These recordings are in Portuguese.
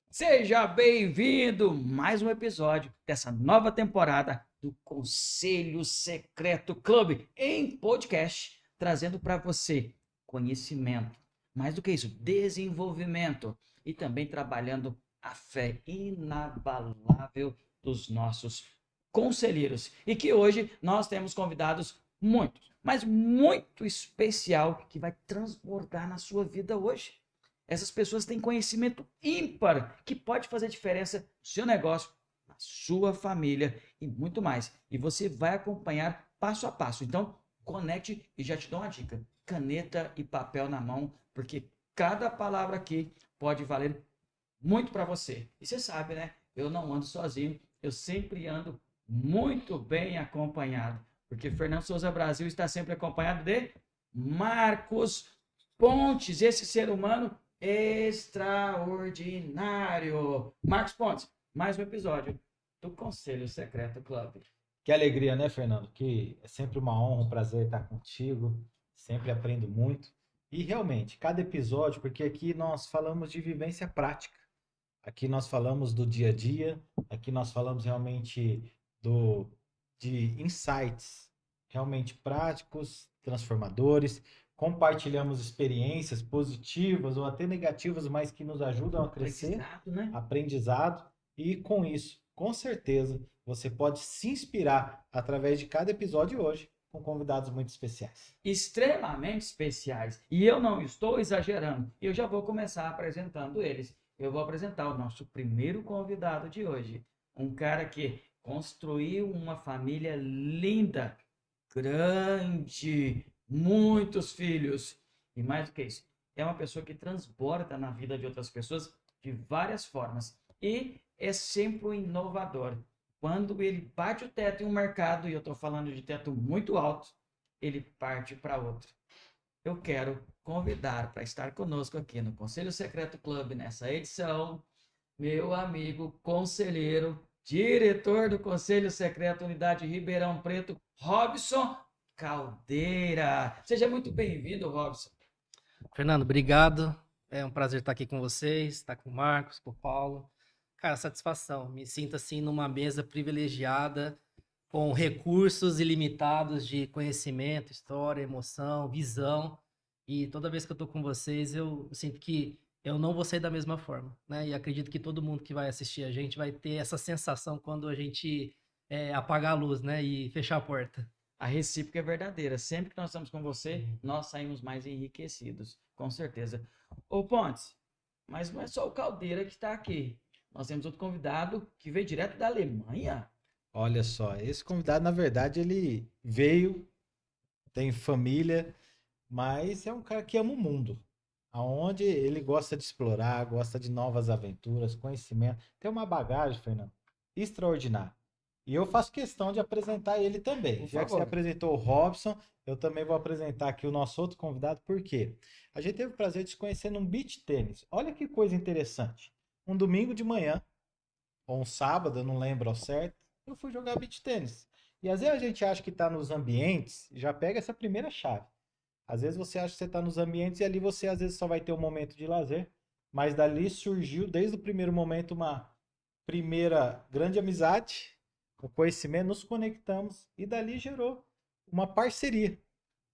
Seja bem-vindo a mais um episódio dessa nova temporada do Conselho Secreto Clube em podcast, trazendo para você conhecimento, mais do que isso, desenvolvimento e também trabalhando a fé inabalável dos nossos conselheiros. E que hoje nós temos convidados muito, mas muito especial que vai transbordar na sua vida hoje. Essas pessoas têm conhecimento ímpar que pode fazer diferença no seu negócio, na sua família e muito mais. E você vai acompanhar passo a passo. Então, conecte e já te dou uma dica: caneta e papel na mão, porque cada palavra aqui pode valer muito para você. E você sabe, né? Eu não ando sozinho, eu sempre ando muito bem acompanhado, porque Fernando Souza Brasil está sempre acompanhado de Marcos Pontes, esse ser humano extraordinário. Marcos Pontes, mais um episódio do Conselho Secreto Club. Que alegria, né, Fernando? Que é sempre uma honra, um prazer estar contigo. Sempre aprendo muito. E realmente, cada episódio, porque aqui nós falamos de vivência prática. Aqui nós falamos do dia a dia, aqui nós falamos realmente do de insights realmente práticos, transformadores. Compartilhamos experiências positivas ou até negativas, mas que nos ajudam a crescer, Aprendizado, né? aprendizado, e com isso, com certeza, você pode se inspirar através de cada episódio hoje com convidados muito especiais. Extremamente especiais. E eu não estou exagerando. Eu já vou começar apresentando eles. Eu vou apresentar o nosso primeiro convidado de hoje. Um cara que construiu uma família linda, grande, muitos filhos. E mais do que isso, é uma pessoa que transborda na vida de outras pessoas de várias formas. E é sempre um inovador. Quando ele bate o teto em um mercado, e eu estou falando de teto muito alto, ele parte para outro. Eu quero convidar para estar conosco aqui no Conselho Secreto Clube nessa edição, meu amigo conselheiro, diretor do Conselho Secreto Unidade Ribeirão Preto, Robson Caldeira. Seja muito bem-vindo, Robson. Fernando, obrigado. É um prazer estar aqui com vocês, estar com o Marcos, com o Paulo. Cara, satisfação. Me sinto assim numa mesa privilegiada, com recursos ilimitados de conhecimento, história, emoção, visão. E toda vez que eu estou com vocês, eu sinto que eu não vou sair da mesma forma, né? E acredito que todo mundo que vai assistir a gente vai ter essa sensação quando a gente apagar a luz, né? E fechar a porta. A recíproca é verdadeira. Sempre que nós estamos com você, nós saímos mais enriquecidos, com certeza. Ô Pontes, mas não é só o Caldeira que está aqui. Nós temos outro convidado que veio direto da Alemanha. Olha só, esse convidado, na verdade, ele veio, tem família, mas é um cara que ama o mundo. Aonde ele gosta de explorar, gosta de novas aventuras, conhecimento. Tem uma bagagem, Fernando, extraordinária. E eu faço questão de apresentar ele também. Por Já que você favor. apresentou o Robson, eu também vou apresentar aqui o nosso outro convidado, por quê? A gente teve o prazer de se conhecer num beach tênis. Olha que coisa interessante. Um domingo de manhã, ou um sábado, eu não lembro ao certo, eu fui jogar beach tênis. E às vezes a gente acha que está nos ambientes, já pega essa primeira chave. Às vezes você acha que você está nos ambientes e ali você às vezes só vai ter um momento de lazer, mas dali surgiu desde o primeiro momento uma primeira grande amizade, o conhecimento, nos conectamos e dali gerou uma parceria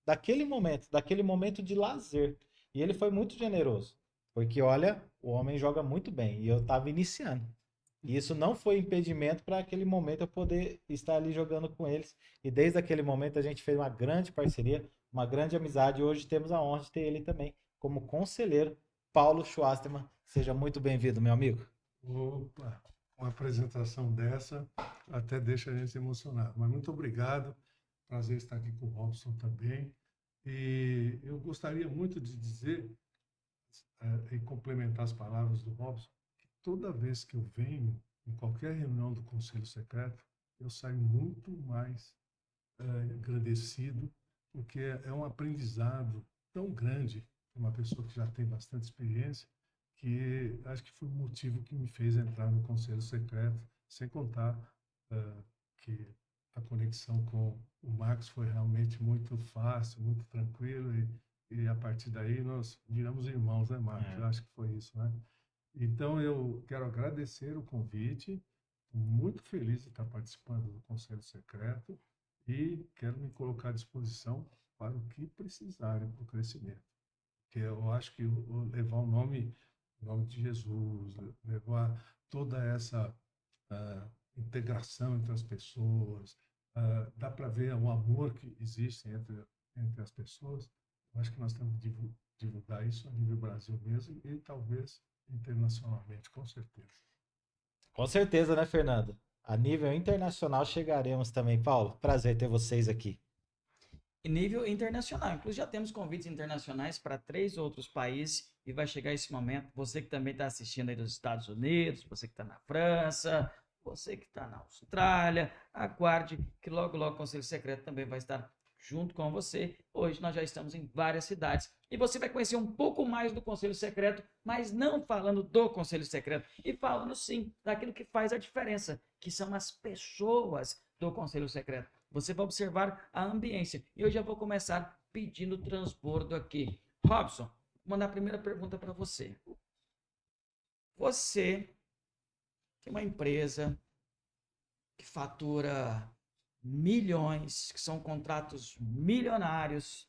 daquele momento de lazer. E ele foi muito generoso, porque olha, o homem joga muito bem e eu estava iniciando. E isso não foi impedimento para aquele momento eu poder estar ali jogando com eles. E desde aquele momento a gente fez uma grande parceria, uma grande amizade. E hoje temos a honra de ter ele também como conselheiro, Paulo Schwasterman. Seja muito bem-vindo, meu amigo. Opa, uma apresentação dessa até deixa a gente emocionado. Mas muito obrigado, prazer estar aqui com o Robson também. E eu gostaria muito de dizer, e complementar as palavras do Robson, que toda vez que eu venho em qualquer reunião do Conselho Secreto, eu saio muito mais agradecido, porque é um aprendizado tão grande para uma pessoa que já tem bastante experiência, que acho que foi o motivo que me fez entrar no Conselho Secreto, sem contar que a conexão com o Marcos foi realmente muito fácil, muito tranquilo, e a partir daí nós viramos irmãos, né, Marcos? É. Eu acho que foi isso, né? Então, eu quero agradecer o convite, estou muito feliz de estar participando do Conselho Secreto e quero me colocar à disposição para o que precisarem para o crescimento. Que eu acho que levar o nome de Jesus, levar toda essa integração entre as pessoas, dá para ver o amor que existe entre as pessoas. Eu acho que nós temos que divulgar isso a nível Brasil mesmo e talvez internacionalmente, com certeza. Com certeza, né, Fernando? A nível internacional chegaremos também, Paulo. Prazer ter vocês aqui. E nível internacional. Inclusive, já temos convites internacionais para 3 outros países e vai chegar esse momento. Você que também está assistindo aí dos Estados Unidos, você que está na França, você que está na Austrália, aguarde que logo, logo o Conselho Secreto também vai estar junto com você. Hoje nós já estamos em várias cidades e você vai conhecer um pouco mais do Conselho Secreto, mas não falando do Conselho Secreto, e falando sim daquilo que faz a diferença, que são as pessoas do Conselho Secreto. Você vai observar a ambiência. E eu já vou começar pedindo transbordo aqui. Robson, vou mandar a primeira pergunta para você. Você tem uma empresa que fatura milhões, que são contratos milionários,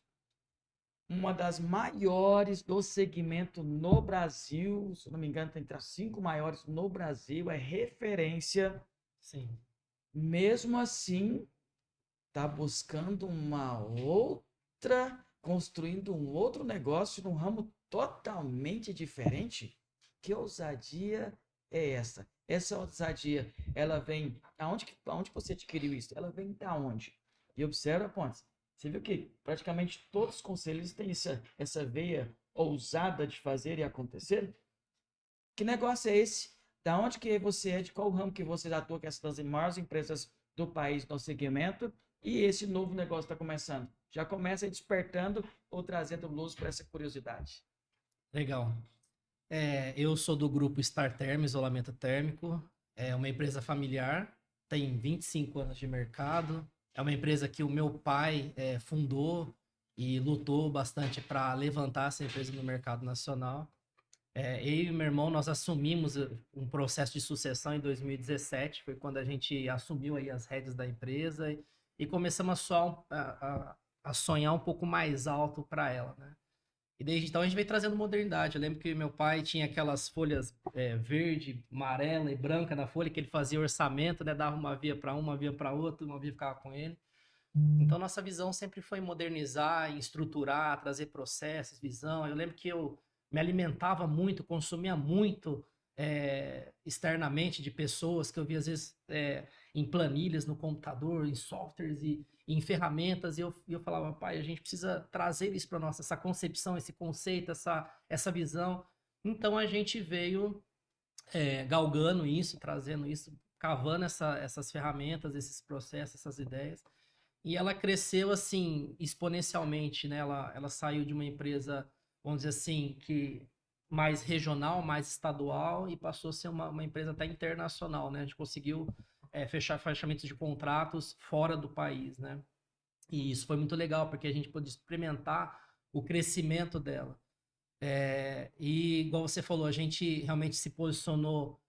uma das maiores do segmento no Brasil, se não me engano, entre as 5 maiores no Brasil, é referência. Sim. Mesmo assim, está buscando uma outra, construindo um outro negócio num ramo totalmente diferente? Que ousadia é essa? Essa ousadia, ela vem... Aonde você adquiriu isso? Ela vem da onde? E observa, Pontes, você viu que praticamente todos os conselheiros têm essa veia ousada de fazer e acontecer? Que negócio é esse? Da onde que você é? De qual ramo que você atua? Que é das maiores empresas do país no segmento? E esse novo negócio está começando? Já começa despertando ou trazendo luz para essa curiosidade? Legal. Eu sou do grupo Starterm Isolamento Térmico. É uma empresa familiar, tem 25 anos de mercado. É uma empresa que o meu pai fundou e lutou bastante para levantar essa empresa no mercado nacional. Eu e meu irmão, nós assumimos um processo de sucessão em 2017, foi quando a gente assumiu aí as rédeas da empresa e começamos a sonhar um pouco mais alto para ela, né? E desde então a gente vem trazendo modernidade. Eu lembro que meu pai tinha aquelas folhas verde, amarela e branca na folha, que ele fazia orçamento, né? Dava uma via para uma via para outra, uma via ficava com ele. Então nossa visão sempre foi modernizar, estruturar, trazer processos, visão. Eu lembro que eu me alimentava muito, consumia muito externamente de pessoas que eu via às vezes em planilhas no computador, em softwares e em ferramentas, e eu falava, pai, a gente precisa trazer isso para nossa, essa concepção, esse conceito, essa visão. Então a gente veio galgando isso, trazendo isso, cavando essas ferramentas, esses processos, essas ideias. E ela cresceu assim exponencialmente, né? Ela saiu de uma empresa, vamos dizer assim, que mais regional, mais estadual e passou a ser uma empresa até internacional, né? A gente conseguiu fechar fechamentos de contratos fora do país, né? E isso foi muito legal porque a gente pôde experimentar o crescimento dela. E igual você falou, a gente realmente se posicionou.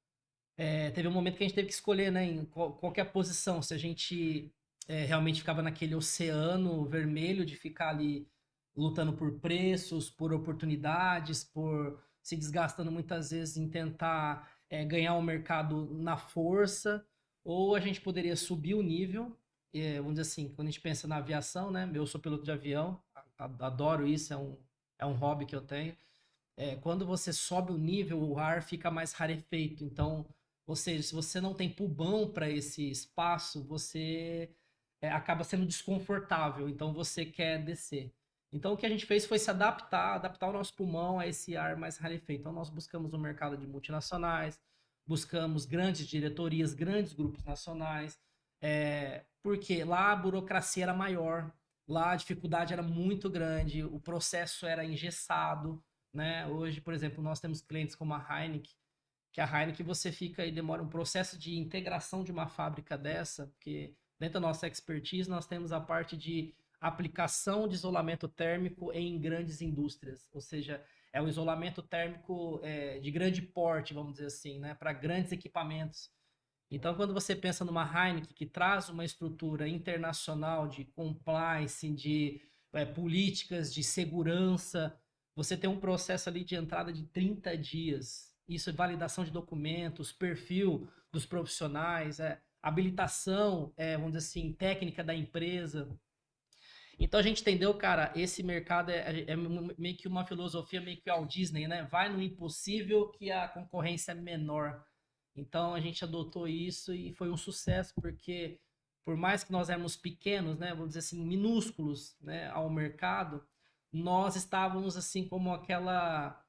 Teve um momento que a gente teve que escolher, né, em qual que é a posição, se a gente realmente ficava naquele oceano vermelho de ficar ali lutando por preços, por oportunidades, por se desgastando muitas vezes em tentar ganhar o mercado na força, ou a gente poderia subir o nível, vamos dizer assim, quando a gente pensa na aviação, né, eu sou piloto de avião, adoro isso, é um hobby que eu tenho. Quando você sobe o nível, o ar fica mais rarefeito. Então, ou seja, se você não tem pulmão para esse espaço, você acaba sendo desconfortável. Então, você quer descer. Então, o que a gente fez foi se adaptar o nosso pulmão a esse ar mais rarefeito. Então, nós buscamos um mercado de multinacionais, buscamos grandes diretorias, grandes grupos nacionais, porque lá a burocracia era maior, lá a dificuldade era muito grande, o processo era engessado, né? Hoje, por exemplo, nós temos clientes como a Heineken, que a Heineken você fica e demora um processo de integração de uma fábrica dessa, porque dentro da nossa expertise nós temos a parte de aplicação de isolamento térmico em grandes indústrias, ou seja, é o isolamento térmico de grande porte, vamos dizer assim, né, para grandes equipamentos. Então, quando você pensa numa Heineken que traz uma estrutura internacional de compliance, de políticas de segurança, você tem um processo ali de entrada de 30 dias. Isso é validação de documentos, perfil dos profissionais, habilitação, vamos dizer assim, técnica da empresa. Então a gente entendeu, cara, esse mercado é meio que uma filosofia meio que Walt Disney, né? Vai no impossível que a concorrência é menor. Então a gente adotou isso e foi um sucesso, porque por mais que nós éramos pequenos, né, vamos dizer assim, minúsculos, né, ao mercado, nós estávamos assim como aquela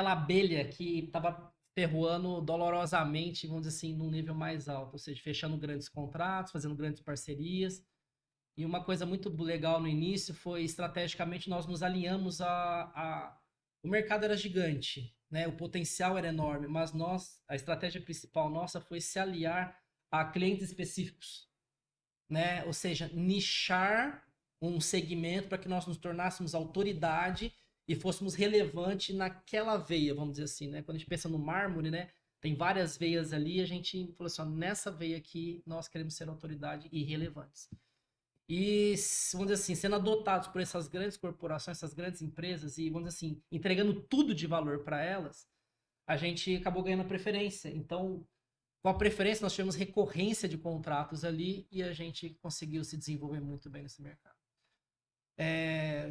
abelha que estava ferroando dolorosamente, vamos dizer assim, num nível mais alto, ou seja, fechando grandes contratos, fazendo grandes parcerias. E uma coisa muito legal no início foi, estrategicamente, nós nos alinhamos O mercado era gigante, né? O potencial era enorme, mas a estratégia principal nossa foi se aliar a clientes específicos, né? Ou seja, nichar um segmento para que nós nos tornássemos autoridade e fôssemos relevante naquela veia, vamos dizer assim, né? Quando a gente pensa no mármore, né? Tem várias veias ali, a gente falou assim, ó, nessa veia aqui nós queremos ser autoridade e relevantes. E, vamos dizer assim, sendo adotados por essas grandes corporações, essas grandes empresas e, vamos dizer assim, entregando tudo de valor para elas, a gente acabou ganhando a preferência. Então, com a preferência, nós tivemos recorrência de contratos ali e a gente conseguiu se desenvolver muito bem nesse mercado.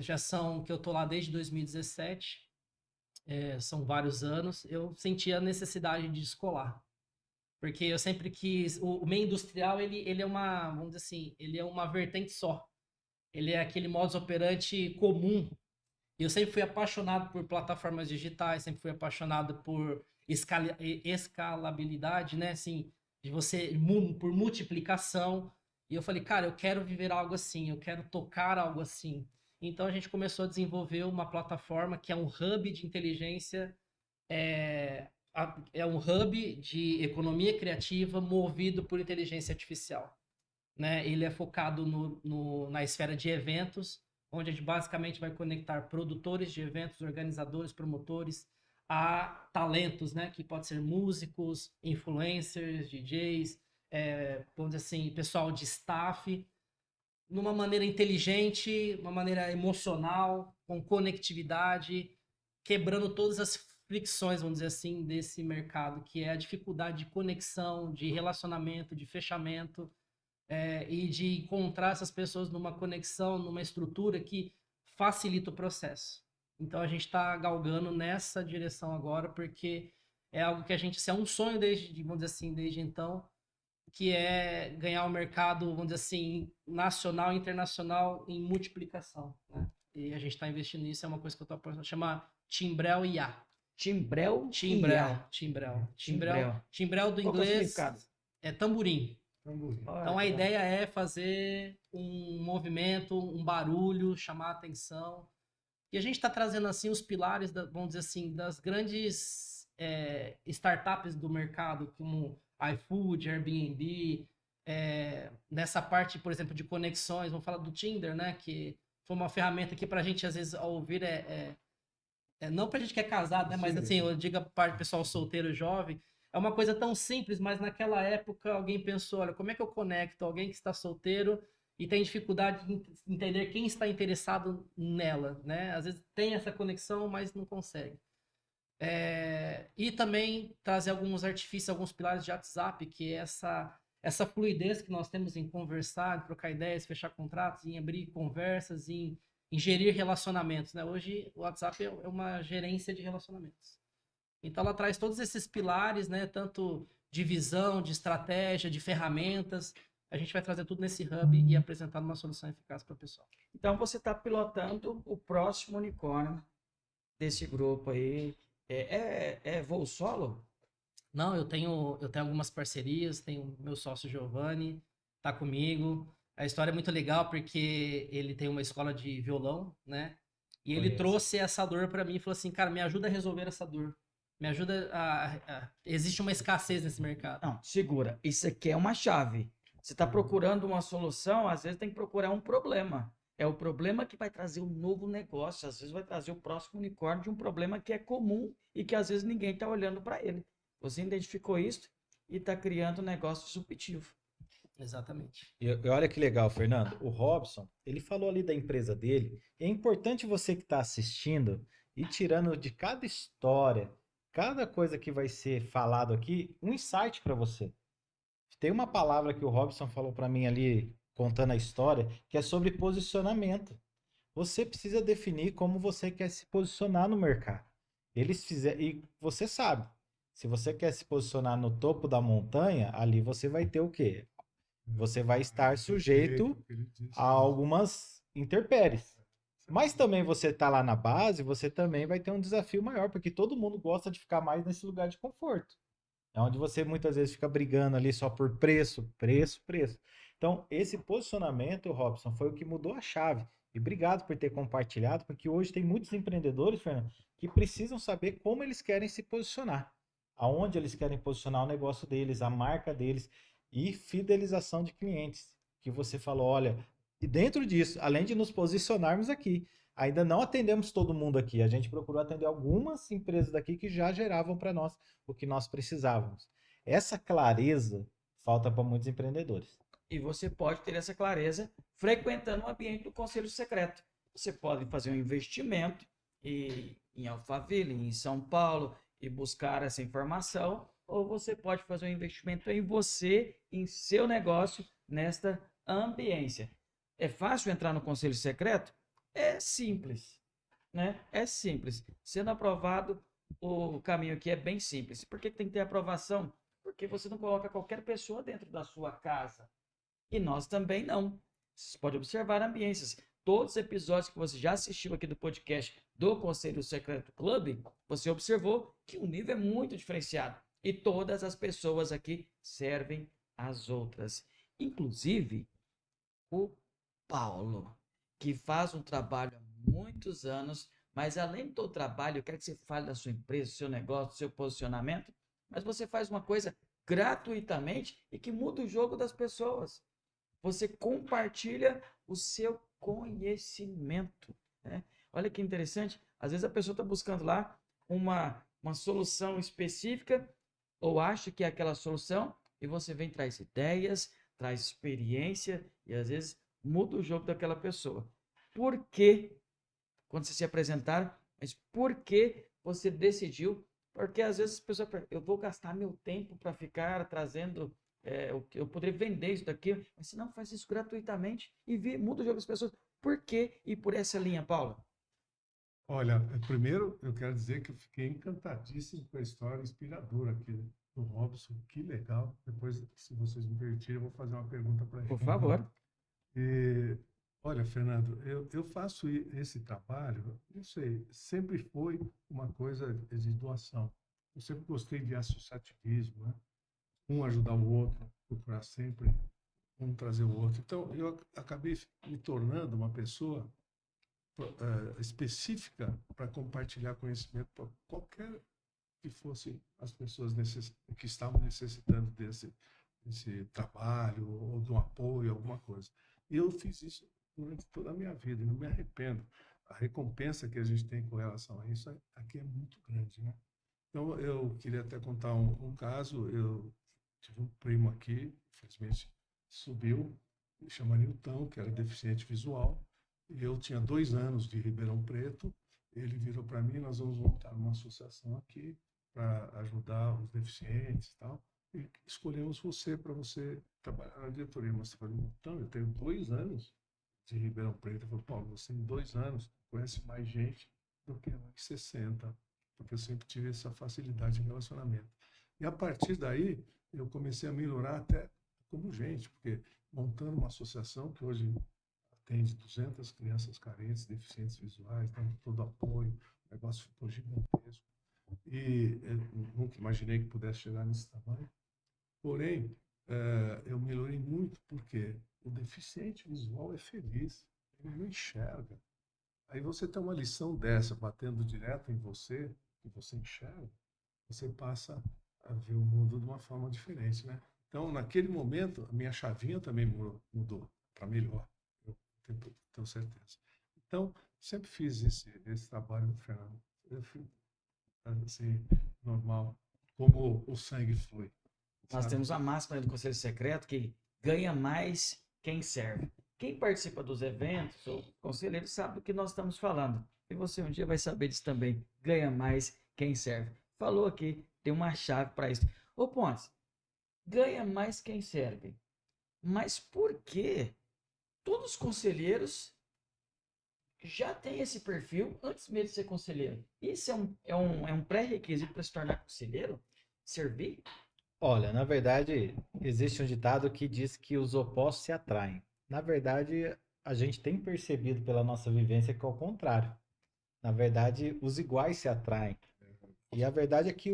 Já são que eu tô lá desde 2017, são vários anos. Eu senti a necessidade de descolar, porque eu sempre quis. O meio industrial ele é uma, vamos dizer assim, ele é uma vertente só. Ele é aquele modus operandi comum. Eu sempre fui apaixonado por plataformas digitais, sempre fui apaixonado por escalabilidade, né? Assim, de você por multiplicação. E eu falei, cara, eu quero viver algo assim, eu quero tocar algo assim. Então a gente começou a desenvolver uma plataforma que é um hub de inteligência, é um hub de economia criativa movido por inteligência artificial, né? Ele é focado na esfera de eventos, onde a gente basicamente vai conectar produtores de eventos, organizadores, promotores, a talentos, né? Que pode ser músicos, influencers, DJs, vamos dizer assim, pessoal de staff, numa maneira inteligente, uma maneira emocional, com conectividade, quebrando todas as fricções, vamos dizer assim, desse mercado, que é a dificuldade de conexão, de relacionamento, de fechamento, e de encontrar essas pessoas numa conexão, numa estrutura que facilita o processo. Então a gente está galgando nessa direção agora, porque é algo que a gente, é um sonho desde, vamos dizer assim, desde então, que é ganhar o mercado, vamos dizer assim, nacional e internacional em multiplicação, né? E a gente está investindo nisso, é uma coisa que eu estou apoiando, chama Timbrel IA. Timbrel? Timbrel do Qual que é o inglês significado? é tamborim. Tamborim. Então a ideia é fazer um movimento, um barulho, chamar a atenção. E a gente está trazendo assim os pilares, vamos dizer assim, das grandes startups do mercado, como iFood, Airbnb, nessa parte, por exemplo, de conexões. Vamos falar do Tinder, né? Que foi uma ferramenta que para a gente às vezes ao ouvir não para a gente que é casado, né? Mas assim, eu digo para o pessoal solteiro jovem. É uma coisa tão simples, mas naquela época alguém pensou, olha, como é que eu conecto alguém que está solteiro e tem dificuldade de entender quem está interessado nela, né? Às vezes tem essa conexão, mas não consegue. E também trazer alguns artifícios, alguns pilares de WhatsApp, que é essa fluidez que nós temos em conversar, em trocar ideias, fechar contratos, em abrir conversas, em gerir relacionamentos, né? Hoje o WhatsApp é uma gerência de relacionamentos. Então ela traz todos esses pilares, né? Tanto de visão, de estratégia, de ferramentas. A gente vai trazer tudo nesse hub e apresentar uma solução eficaz para o pessoal. Então você está pilotando o próximo unicórnio desse grupo aí. É voo solo? Não, eu tenho algumas parcerias, tenho meu sócio Giovanni, tá comigo. A história é muito legal porque ele tem uma escola de violão, né? E ele trouxe essa dor para mim e falou assim, cara, me ajuda a resolver essa dor. Me ajuda existe uma escassez nesse mercado. Não, segura. Isso aqui é uma chave. Você está procurando uma solução, às vezes tem que procurar um problema. É o problema que vai trazer um novo negócio, às vezes vai trazer o próximo unicórnio de um problema que é comum e que às vezes ninguém está olhando para ele. Você identificou isso e está criando um negócio disruptivo. Exatamente. E olha que legal, Fernando. O Robson, ele falou ali da empresa dele. É importante você que está assistindo ir tirando de cada história, cada coisa que vai ser falado aqui, um insight para você. Tem uma palavra que o Robson falou para mim ali, contando a história, que é sobre posicionamento. Você precisa definir como você quer se posicionar no mercado. Eles fizeram, e você sabe, se você quer se posicionar no topo da montanha, ali você vai ter o quê? Você vai estar sujeito Perfeito, o que ele disse a mesmo. algumas intempéries. Mas também você está lá na base, você também vai ter um desafio maior, porque todo mundo gosta de ficar mais nesse lugar de conforto. É onde você muitas vezes fica brigando ali só por preço, preço, preço. Então, esse posicionamento, Robson, foi o que mudou a chave. E obrigado por ter compartilhado, porque hoje tem muitos empreendedores, Fernando, que precisam saber como eles querem se posicionar, aonde eles querem posicionar o negócio deles, a marca deles e fidelização de clientes. Que você falou, olha, e dentro disso, além de nos posicionarmos aqui, ainda não atendemos todo mundo aqui. A gente procurou atender algumas empresas daqui que já geravam para nós o que nós precisávamos. Essa clareza falta para muitos empreendedores. E você pode ter essa clareza frequentando o ambiente do Conselho Secreto. Você pode fazer um investimento em Alphaville, em São Paulo, e buscar essa informação, ou você pode fazer um investimento em você, em seu negócio, nesta ambiência. É fácil entrar no Conselho Secreto? É simples, né? É simples. Sendo aprovado, o caminho aqui é bem simples. Por que tem que ter aprovação? Porque você não coloca qualquer pessoa dentro da sua casa. E nós também não. Você pode observar ambiências. Todos os episódios que você já assistiu aqui do podcast do Conselho Secreto Club, você observou que o nível é muito diferenciado. E todas as pessoas aqui servem às outras. Inclusive, o Paulo, que faz um trabalho há muitos anos, mas além do trabalho, eu quero que você fale da sua empresa, do seu negócio, do seu posicionamento, mas você faz uma coisa gratuitamente e que muda o jogo das pessoas. Você compartilha o seu conhecimento, né? Olha que interessante. Às vezes a pessoa está buscando lá uma solução específica ou acha que é aquela solução e você vem traz ideias, traz experiência e às vezes muda o jogo daquela pessoa. Por quê? Quando você se apresentar, mas por que você decidiu? Porque às vezes as pessoas pensam, eu vou gastar meu tempo para ficar trazendo, eu poderia vender isso daqui, mas se não, faz isso gratuitamente e muda o jogo das pessoas. Por quê? E por essa linha, Paulo? Olha, primeiro eu quero dizer que eu fiquei encantadíssimo com a história inspiradora aqui do Robson. Que legal. Depois, se vocês me permitirem, eu vou fazer uma pergunta para ele. Por favor. E, olha, Fernando, eu faço esse trabalho, não sei, sempre foi uma coisa de doação. Eu sempre gostei de associativismo, né? Um ajudar o outro, procurar sempre um trazer o outro. Então, eu acabei me tornando uma pessoa específica para compartilhar conhecimento para qualquer que fosse as pessoas que estavam necessitando desse trabalho ou de um apoio, alguma coisa. E eu fiz isso durante toda a minha vida e não me arrependo. A recompensa que a gente tem com relação a isso aqui é muito grande, né? Então, eu queria até contar um caso. Eu tive um primo aqui, infelizmente subiu, chama Nilton, que era deficiente visual. E eu tinha 2 anos de Ribeirão Preto. Ele virou para mim, nós vamos montar uma associação aqui para ajudar os deficientes e tal. E escolhemos você para você trabalhar na diretoria. Mas você falou, então, eu tenho 2 anos de Ribeirão Preto. Eu falei, Paulo, você em 2 anos conhece mais gente do que eu em 60, porque eu sempre tive essa facilidade em relacionamento. E a partir daí, eu comecei a melhorar até como gente, porque montando uma associação que hoje atende 200 crianças carentes, deficientes visuais, dando todo apoio, o negócio ficou gigantesco. E eu nunca imaginei que pudesse chegar nesse tamanho. Porém, eu melhorei muito porque o deficiente visual é feliz, ele não enxerga. Aí você tem uma lição dessa batendo direto em você, que você enxerga, você passa a ver o mundo de uma forma diferente, né? Então, naquele momento, a minha chavinha também mudou para melhor. Eu tenho certeza. Então, sempre fiz esse trabalho, Fernando. Eu fui, assim, normal, como o sangue flui. Nós Sabe? temos a máxima do Conselho Secreto que ganha mais quem serve. Quem participa dos eventos, o conselheiro, sabe do que nós estamos falando. E você um dia vai saber disso também. Ganha mais quem serve. Falou aqui, tem uma chave para isso. Ô Pontes, ganha mais quem serve. Mas por que todos os conselheiros já têm esse perfil antes mesmo de ser conselheiro? Isso é um pré-requisito para se tornar conselheiro? Servir? Olha, na verdade, existe um ditado que diz que os opostos se atraem. Na verdade, a gente tem percebido pela nossa vivência que é o contrário. Na verdade, os iguais se atraem. E a verdade é que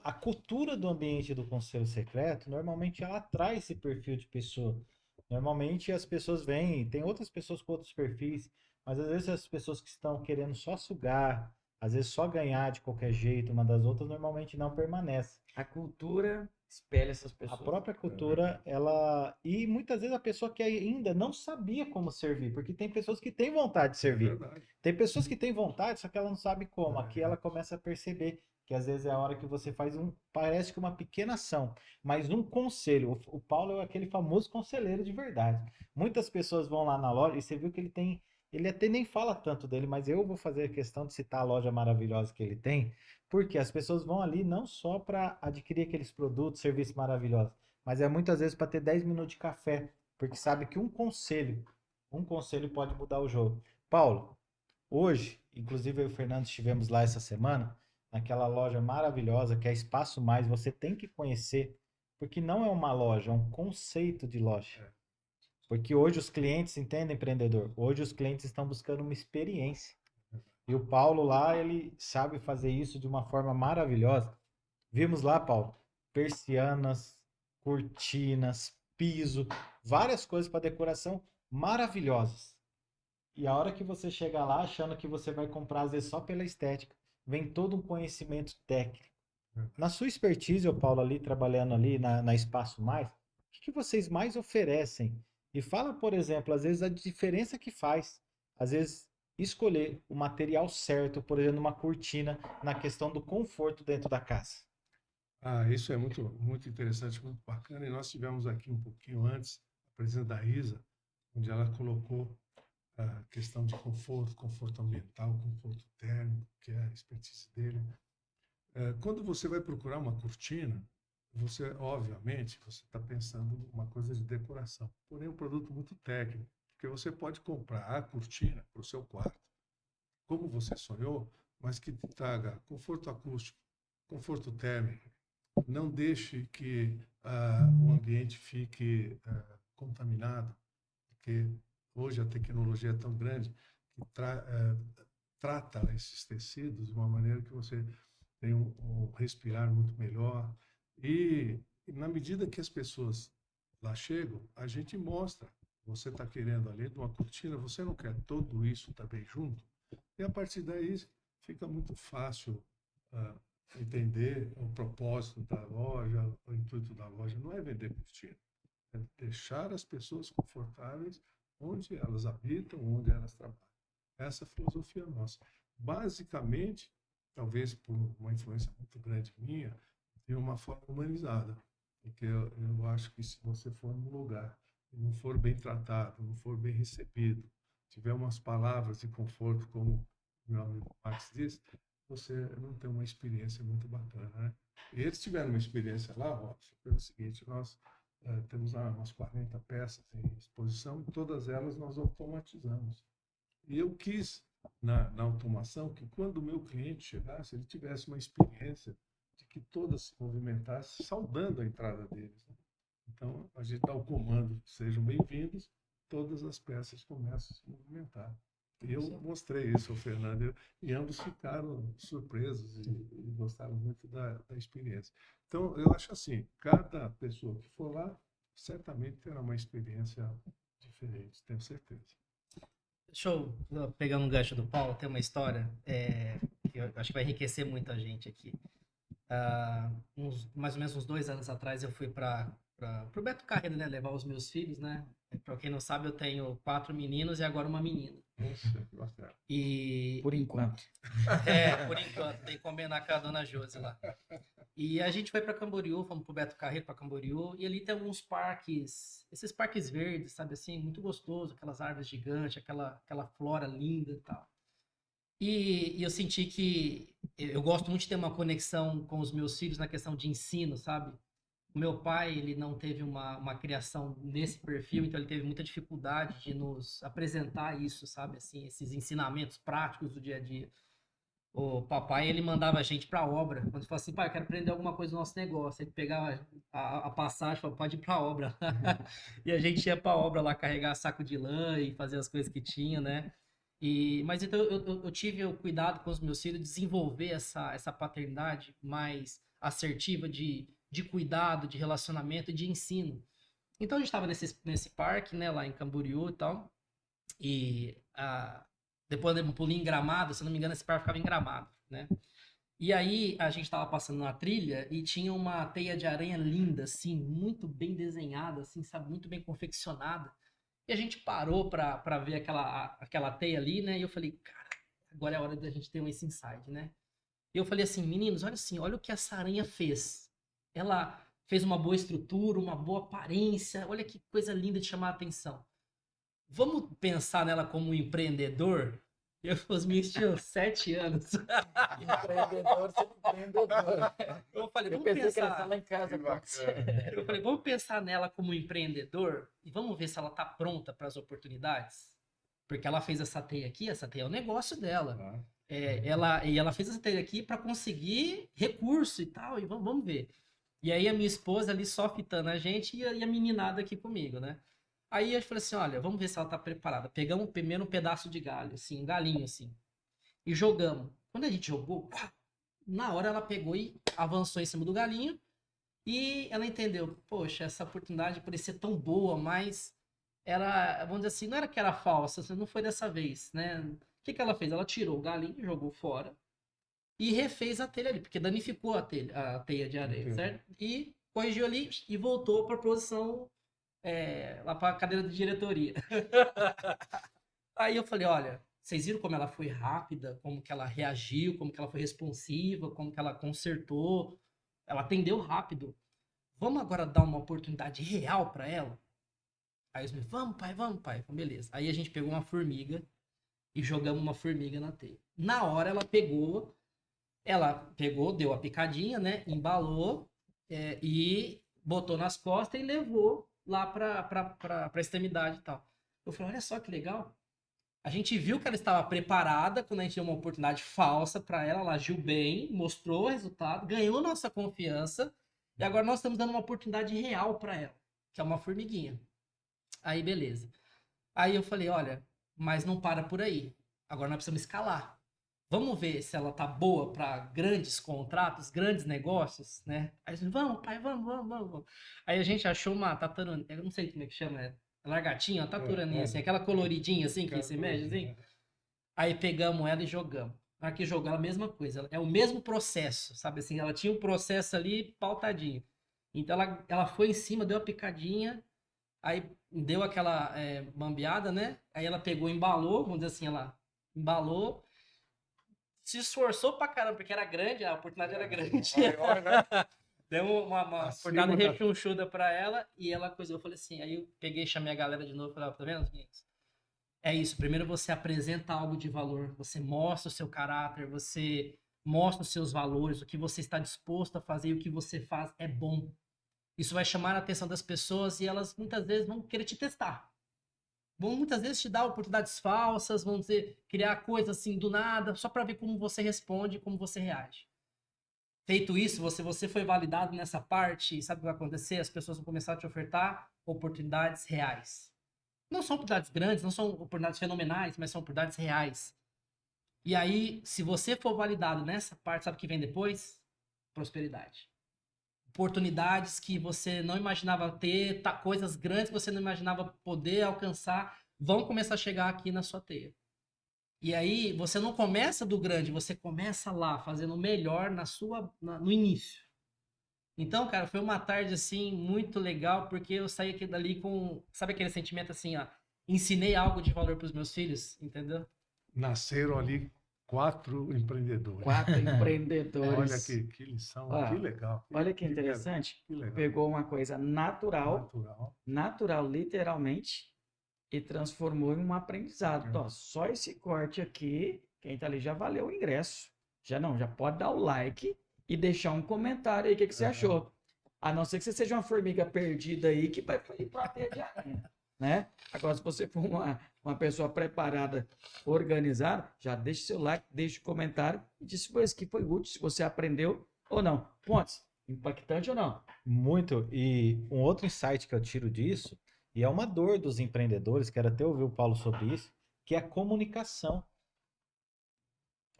a cultura do ambiente do Conselho Secreto, normalmente ela atrai esse perfil de pessoa. Normalmente as pessoas vêm, tem outras pessoas com outros perfis, mas às vezes as pessoas que estão querendo só sugar, às vezes só ganhar de qualquer jeito uma das outras, normalmente não permanecem. A cultura espelha essas A pessoas. própria cultura, ela. E muitas vezes a pessoa que ainda não sabia como servir, porque tem pessoas que têm vontade de É servir. verdade. Tem pessoas que têm vontade, só que ela não sabe como. Aqui ela começa a perceber que às vezes é a hora que você faz parece que uma pequena ação, mas um conselho. O Paulo é aquele famoso conselheiro de verdade. Muitas pessoas vão lá na loja e você viu que ele até nem fala tanto dele, mas eu vou fazer questão de citar a loja maravilhosa que ele tem, porque as pessoas vão ali não só para adquirir aqueles produtos, serviços maravilhosos, mas é muitas vezes para ter 10 minutos de café, porque sabe que um conselho pode mudar o jogo. Paulo, hoje, inclusive eu e o Fernando estivemos lá essa semana, naquela loja maravilhosa que é Espaço Mais, você tem que conhecer, porque não é uma loja, é um conceito de loja. Porque hoje os clientes, entende, empreendedor? Hoje os clientes estão buscando uma experiência. E o Paulo lá, ele sabe fazer isso de uma forma maravilhosa. Vimos lá, Paulo, persianas, cortinas, piso, várias coisas para decoração maravilhosas. E a hora que você chega lá achando que você vai comprar, às vezes só pela estética, vem todo um conhecimento técnico. Na sua expertise, ô Paulo, ali trabalhando ali na Espaço Mais, o que vocês mais oferecem? E fala, por exemplo, às vezes a diferença que faz, às vezes escolher o material certo, por exemplo, uma cortina, na questão do conforto dentro da casa. Isso é muito, muito interessante, muito bacana. E nós tivemos aqui um pouquinho antes a presença da Isa, onde ela colocou a questão de conforto ambiental, conforto térmico, que é a expertise dele. Quando você vai procurar uma cortina, você, obviamente, você está pensando em uma coisa de decoração, porém é um produto muito técnico, porque você pode comprar a cortina para o seu quarto, como você sonhou, mas que te traga conforto acústico, conforto térmico. Não deixe que o ambiente fique contaminado, porque hoje a tecnologia é tão grande que trata esses tecidos de uma maneira que você tem um respirar muito melhor. E na medida que as pessoas lá chegam, a gente mostra. Você está querendo, além de uma cortina, você não quer tudo isso também junto? E a partir daí fica muito fácil entender o propósito da loja, o intuito da loja. Não é vender cortina, é deixar as pessoas confortáveis onde elas habitam, onde elas trabalham. Essa é a filosofia nossa. Basicamente, talvez por uma influência muito grande minha, de uma forma humanizada. Porque eu acho que se você for num lugar e não for bem tratado, não for bem recebido, tiver umas palavras de conforto, como meu amigo Max disse, você não tem uma experiência muito bacana, né? E eles tiveram uma experiência lá, Robson, pelo seguinte, nós temos lá umas 40 peças em exposição e todas elas nós automatizamos. E eu quis, na automação, que quando o meu cliente chegasse, ele tivesse uma experiência de que todas se movimentassem, saudando a entrada deles, né? Então, a gente dá o comando, sejam bem-vindos, todas as peças começam a se movimentar. E eu mostrei isso ao Fernando, e ambos ficaram surpresos e gostaram muito da experiência. Então, eu acho assim, cada pessoa que for lá, certamente terá uma experiência diferente, tenho certeza. Deixa eu, pegando um gancho do Paulo, tem uma história que eu acho que vai enriquecer muita gente aqui. Mais ou menos uns 2 anos atrás eu fui para pro Beto Carreiro, né? Levar os meus filhos, né? Pra quem não sabe, eu tenho 4 meninos e agora uma menina. Poxa, que bacana. E Por enquanto. por enquanto, tem que combinar com a dona Josi lá. E a gente foi para Camboriú, fomos pro Beto Carreiro para Camboriú, e ali tem alguns parques, esses parques verdes, sabe assim, muito gostoso, aquelas árvores gigantes, aquela flora linda e tal. E eu senti que eu gosto muito de ter uma conexão com os meus filhos na questão de ensino, sabe? O meu pai, ele não teve uma criação nesse perfil, então ele teve muita dificuldade de nos apresentar isso, sabe? Assim, esses ensinamentos práticos do dia a dia. O papai, ele mandava a gente pra obra. Quando ele falava assim, pai, eu quero aprender alguma coisa do nosso negócio. Ele pegava a passagem e falava, pode ir pra obra. E a gente ia pra obra lá carregar saco de lã e fazer as coisas que tinha, né? Mas então eu tive o cuidado com os meus filhos de desenvolver essa paternidade mais assertiva de cuidado, de relacionamento e de ensino. Então a gente estava nesse parque, né, lá em Camboriú e tal. E depois eu pulei em Gramado, se não me engano, esse parque ficava em Gramado, né? E aí a gente estava passando na trilha e tinha uma teia de aranha linda, assim, muito bem desenhada, assim, sabe, muito bem confeccionada. E a gente parou para ver aquela teia ali, né? E eu falei, cara, agora é a hora da gente ter esse insight, né? E eu falei assim, meninos, olha assim, olha o que essa aranha fez. Ela fez uma boa estrutura, uma boa aparência, olha que coisa linda de chamar a atenção. Vamos pensar nela como um empreendedor? Os meninos tinham 7 anos. Empreendedor, sendo empreendedor. Eu falei, Eu vamos pensei que era pensar. só lá em casa. Que pô. bacana. Eu falei, vamos pensar nela como um empreendedor e vamos ver se ela está pronta para as oportunidades. Porque ela fez essa teia aqui, essa teia é o negócio dela. Tá? Ela fez essa teia aqui para conseguir recurso e tal, e vamos ver. E aí a minha esposa ali só fitando a gente e a meninada aqui comigo, né? Aí eu falei assim, olha, vamos ver se ela tá preparada. Pegamos primeiro um pedaço de galho, assim, um galinho, assim, e jogamos. Quando a gente jogou, na hora ela pegou e avançou em cima do galinho e ela entendeu, poxa, essa oportunidade parecia tão boa, mas era, vamos dizer assim, não era que era falsa, não foi dessa vez, né? O que ela fez? Ela tirou o galinho, jogou fora e refez a telha ali, porque danificou a teia de areia, Entendi. certo? E corrigiu ali e voltou para a posição lá para a cadeira de diretoria. Aí eu falei, olha, vocês viram como ela foi rápida, como que ela reagiu, como que ela foi responsiva, como que ela consertou, ela atendeu rápido. Vamos agora dar uma oportunidade real para ela? Aí os meus, vamos pai, vamos pai. Beleza. Aí a gente pegou uma formiga e jogamos uma formiga na teia. Na hora ela pegou, deu a picadinha, né? Embalou e botou nas costas e levou lá para a extremidade e tal. Eu falei, olha só que legal. A gente viu que ela estava preparada quando a gente deu uma oportunidade falsa para ela, ela agiu bem, mostrou o resultado, ganhou nossa confiança e agora nós estamos dando uma oportunidade real para ela, que é uma formiguinha. Aí beleza. Aí eu falei, olha, mas não para por aí. Agora nós precisamos escalar. Vamos ver se ela tá boa para grandes contratos, grandes negócios, né? Aí eu vamos, pai, vamos. Aí a gente achou uma taturana, eu não sei como é que chama, largatinha, uma taturaninha assim, aquela coloridinha assim que se mexe assim. Aí pegamos ela e jogamos. Na hora que jogou a mesma coisa, é o mesmo processo, sabe assim? Ela tinha um processo ali pautadinho. Então ela foi em cima, deu a picadinha, aí deu aquela bambeada, né? Aí ela pegou, embalou, vamos dizer assim, ela embalou, se esforçou pra caramba, porque era grande, a oportunidade era grande. Maior, né? Deu uma Acima oportunidade da- rechonchuda pra ela e ela coisou. Eu falei assim, aí eu peguei, chamei a galera de novo e falei, ó, tá vendo, meninos? É isso, primeiro você apresenta algo de valor, você mostra o seu caráter, você mostra os seus valores, o que você está disposto a fazer e o que você faz é bom. Isso vai chamar a atenção das pessoas e elas muitas vezes vão querer te testar. Vão muitas vezes te dar oportunidades falsas, vão dizer, criar coisas assim do nada, só para ver como você responde, como você reage. Feito isso, você foi validado nessa parte, sabe o que vai acontecer? As pessoas vão começar a te ofertar oportunidades reais. Não são oportunidades grandes, não são oportunidades fenomenais, mas são oportunidades reais. E aí, se você for validado nessa parte, sabe o que vem depois? Prosperidade. Oportunidades que você não imaginava ter, coisas grandes que você não imaginava poder alcançar, vão começar a chegar aqui na sua teia. E aí, você não começa do grande, você começa lá, fazendo o melhor no início. Então, cara, foi uma tarde, assim, muito legal, porque eu saí aqui dali com, sabe aquele sentimento assim, ó, ensinei algo de valor para os meus filhos, entendeu? Nasceram ali 4 empreendedores. 4 Olha empreendedores. que lição, que Ó, legal, olha que que verbo, interessante. que legal. Pegou uma coisa natural, Natural. natural literalmente, e transformou em um aprendizado. Então, ó, só esse corte aqui, quem tá ali já valeu o ingresso. Já pode dar o like e deixar um comentário aí o que você achou. A não ser que você seja uma formiga perdida aí que vai ir para a teia de aranha, né? Agora, se você for uma pessoa preparada, organizada, já deixa seu like, deixa o comentário e diz se foi isso que foi útil, se você aprendeu ou não. Pontos, impactante ou não? Muito. E um outro insight que eu tiro disso, e é uma dor dos empreendedores, quero até ouvir o Paulo sobre isso, que é a comunicação.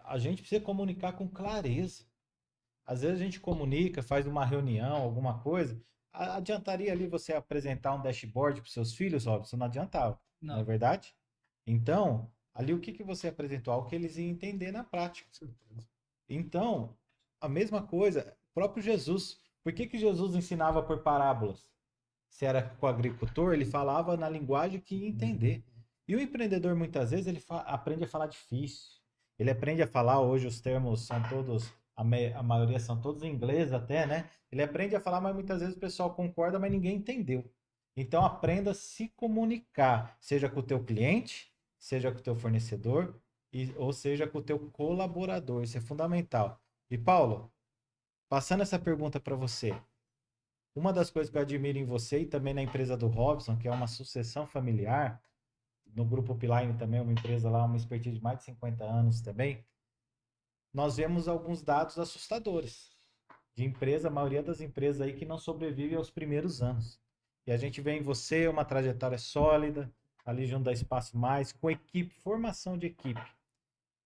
A gente precisa comunicar com clareza. Às vezes a gente comunica, faz uma reunião, alguma coisa. Adiantaria ali você apresentar um dashboard para seus filhos, Robson? Não adiantava, não é Não. verdade? Então, ali o que que você apresentou? Algo que eles iam entender na prática. Então, a mesma coisa, o próprio Jesus. Por que que Jesus ensinava por parábolas? Se era com o agricultor, ele falava na linguagem que ia entender. E o empreendedor, muitas vezes, ele aprende a falar difícil. Ele aprende a falar, hoje os termos são todos, a maioria são todos em inglês até, né? Ele aprende a falar, mas muitas vezes o pessoal concorda, mas ninguém entendeu. Então aprenda a se comunicar, seja com o teu cliente, seja com o teu fornecedor, ou seja com o teu colaborador. Isso é fundamental. E Paulo, passando essa pergunta para você, uma das coisas que eu admiro em você e também na empresa do Robson, que é uma sucessão familiar, no Grupo Upline também, uma empresa lá, uma expertise de mais de 50 anos também, nós vemos alguns dados assustadores de empresa, a maioria das empresas aí que não sobrevive aos primeiros anos. E a gente vê em você uma trajetória sólida, ali junto da Espaço Mais, com equipe, formação de equipe.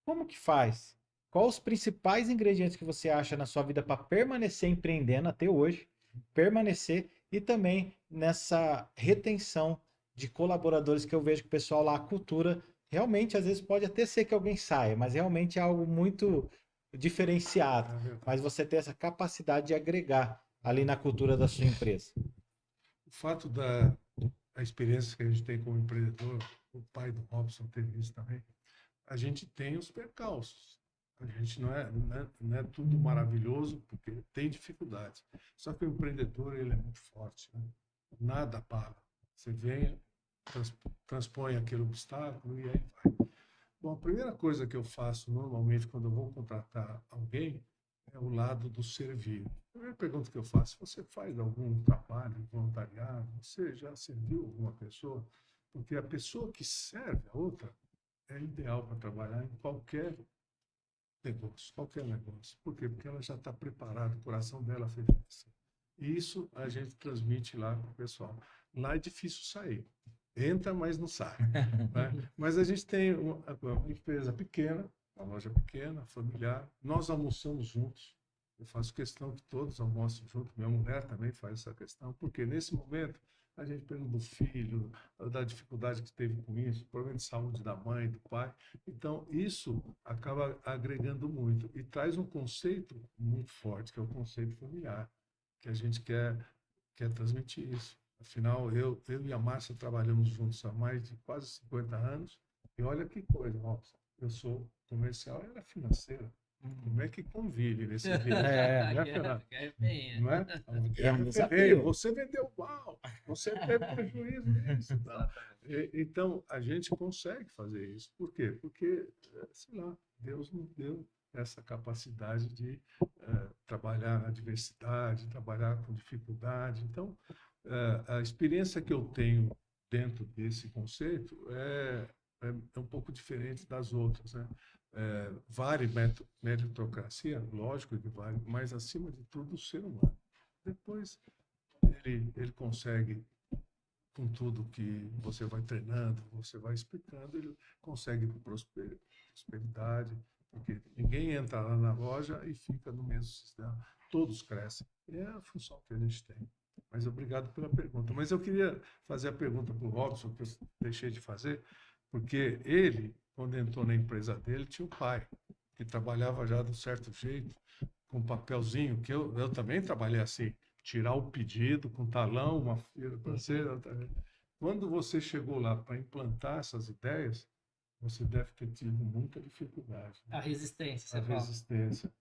Como que faz? Quais os principais ingredientes que você acha na sua vida para permanecer empreendendo até hoje, permanecer e também nessa retenção de colaboradores que eu vejo que o pessoal lá, a cultura, realmente às vezes pode até ser que alguém saia, mas realmente é algo muito diferenciado. Mas você tem essa capacidade de agregar ali na cultura da sua empresa. O fato da a experiência que a gente tem como empreendedor, o pai do Robson teve isso também, a gente tem os percalços. A gente não é tudo maravilhoso, porque tem dificuldades. Só que o empreendedor, ele é muito forte, né? Nada para. Você vem, transpõe aquele obstáculo e aí vai. Bom, a primeira coisa que eu faço normalmente quando eu vou contratar alguém é o lado do servir. A primeira pergunta que eu faço: você faz algum trabalho voluntariado? Você já serviu alguma pessoa? Porque a pessoa que serve a outra é ideal para trabalhar em qualquer negócio, qualquer negócio. Por quê? Porque ela já está preparada, o coração dela fez isso. E isso a gente transmite lá para o pessoal. Lá é difícil sair. Entra, mas não sai. Né? Mas a gente tem uma empresa pequena, uma loja pequena, familiar. Nós almoçamos juntos. Eu faço questão que todos almoçem juntos. Minha mulher também faz essa questão, porque nesse momento a gente pergunta do filho, da dificuldade que teve com isso, problema de saúde da mãe, do pai. Então, isso acaba agregando muito e traz um conceito muito forte, que é o conceito familiar, que a gente quer transmitir isso. Afinal, eu e a Márcia trabalhamos juntos há mais de quase 50 anos, e olha que coisa, nossa, eu sou comercial e ela é financeira. Como é que convive nesse ambiente? Né, Fernando? Não é? É um desafio. Você vendeu mal, você teve prejuízo nisso. Tá? Então, a gente consegue fazer isso. Por quê? Porque, sei lá, Deus nos deu essa capacidade de trabalhar na diversidade, trabalhar com dificuldade. Então, a experiência que eu tenho dentro desse conceito é um pouco diferente das outras, né? Vale meritocracia, lógico que vale, mas acima de tudo o ser humano. Depois ele consegue, com tudo que você vai treinando, você vai explicando, ele consegue prosperidade, porque ninguém entra lá na loja e fica no mesmo sistema, todos crescem. É a função que a gente tem. Mas obrigado pela pergunta. Mas eu queria fazer a pergunta para o Robson, que eu deixei de fazer, porque ele, quando entrou na empresa dele, tinha o pai, que trabalhava já de um certo jeito, com um papelzinho, que eu também trabalhei assim. tirar o pedido com talão, uma feira para ser. Quando você chegou lá para implantar essas ideias, você deve ter tido muita dificuldade, né? A resistência, A você fala. resistência.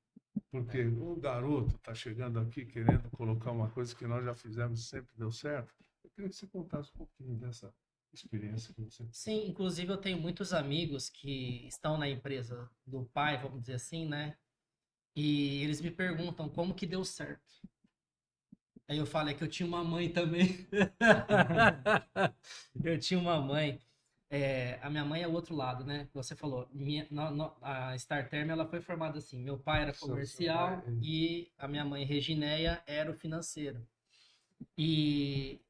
Porque o garoto está chegando aqui querendo colocar uma coisa que nós já fizemos e sempre deu certo. Eu queria que você contasse um pouquinho dessa experiência que você teve. Sim, inclusive eu tenho muitos amigos que estão na empresa do pai, vamos dizer assim, né? E eles me perguntam como que deu certo. Aí eu falo, é que eu tinha uma mãe também. Eu tinha uma mãe. A minha mãe é o outro lado, né? Você falou, a Starterm ela foi formada assim. Meu pai era Seu comercial pai, e a minha mãe, Regineia, era o financeiro. E,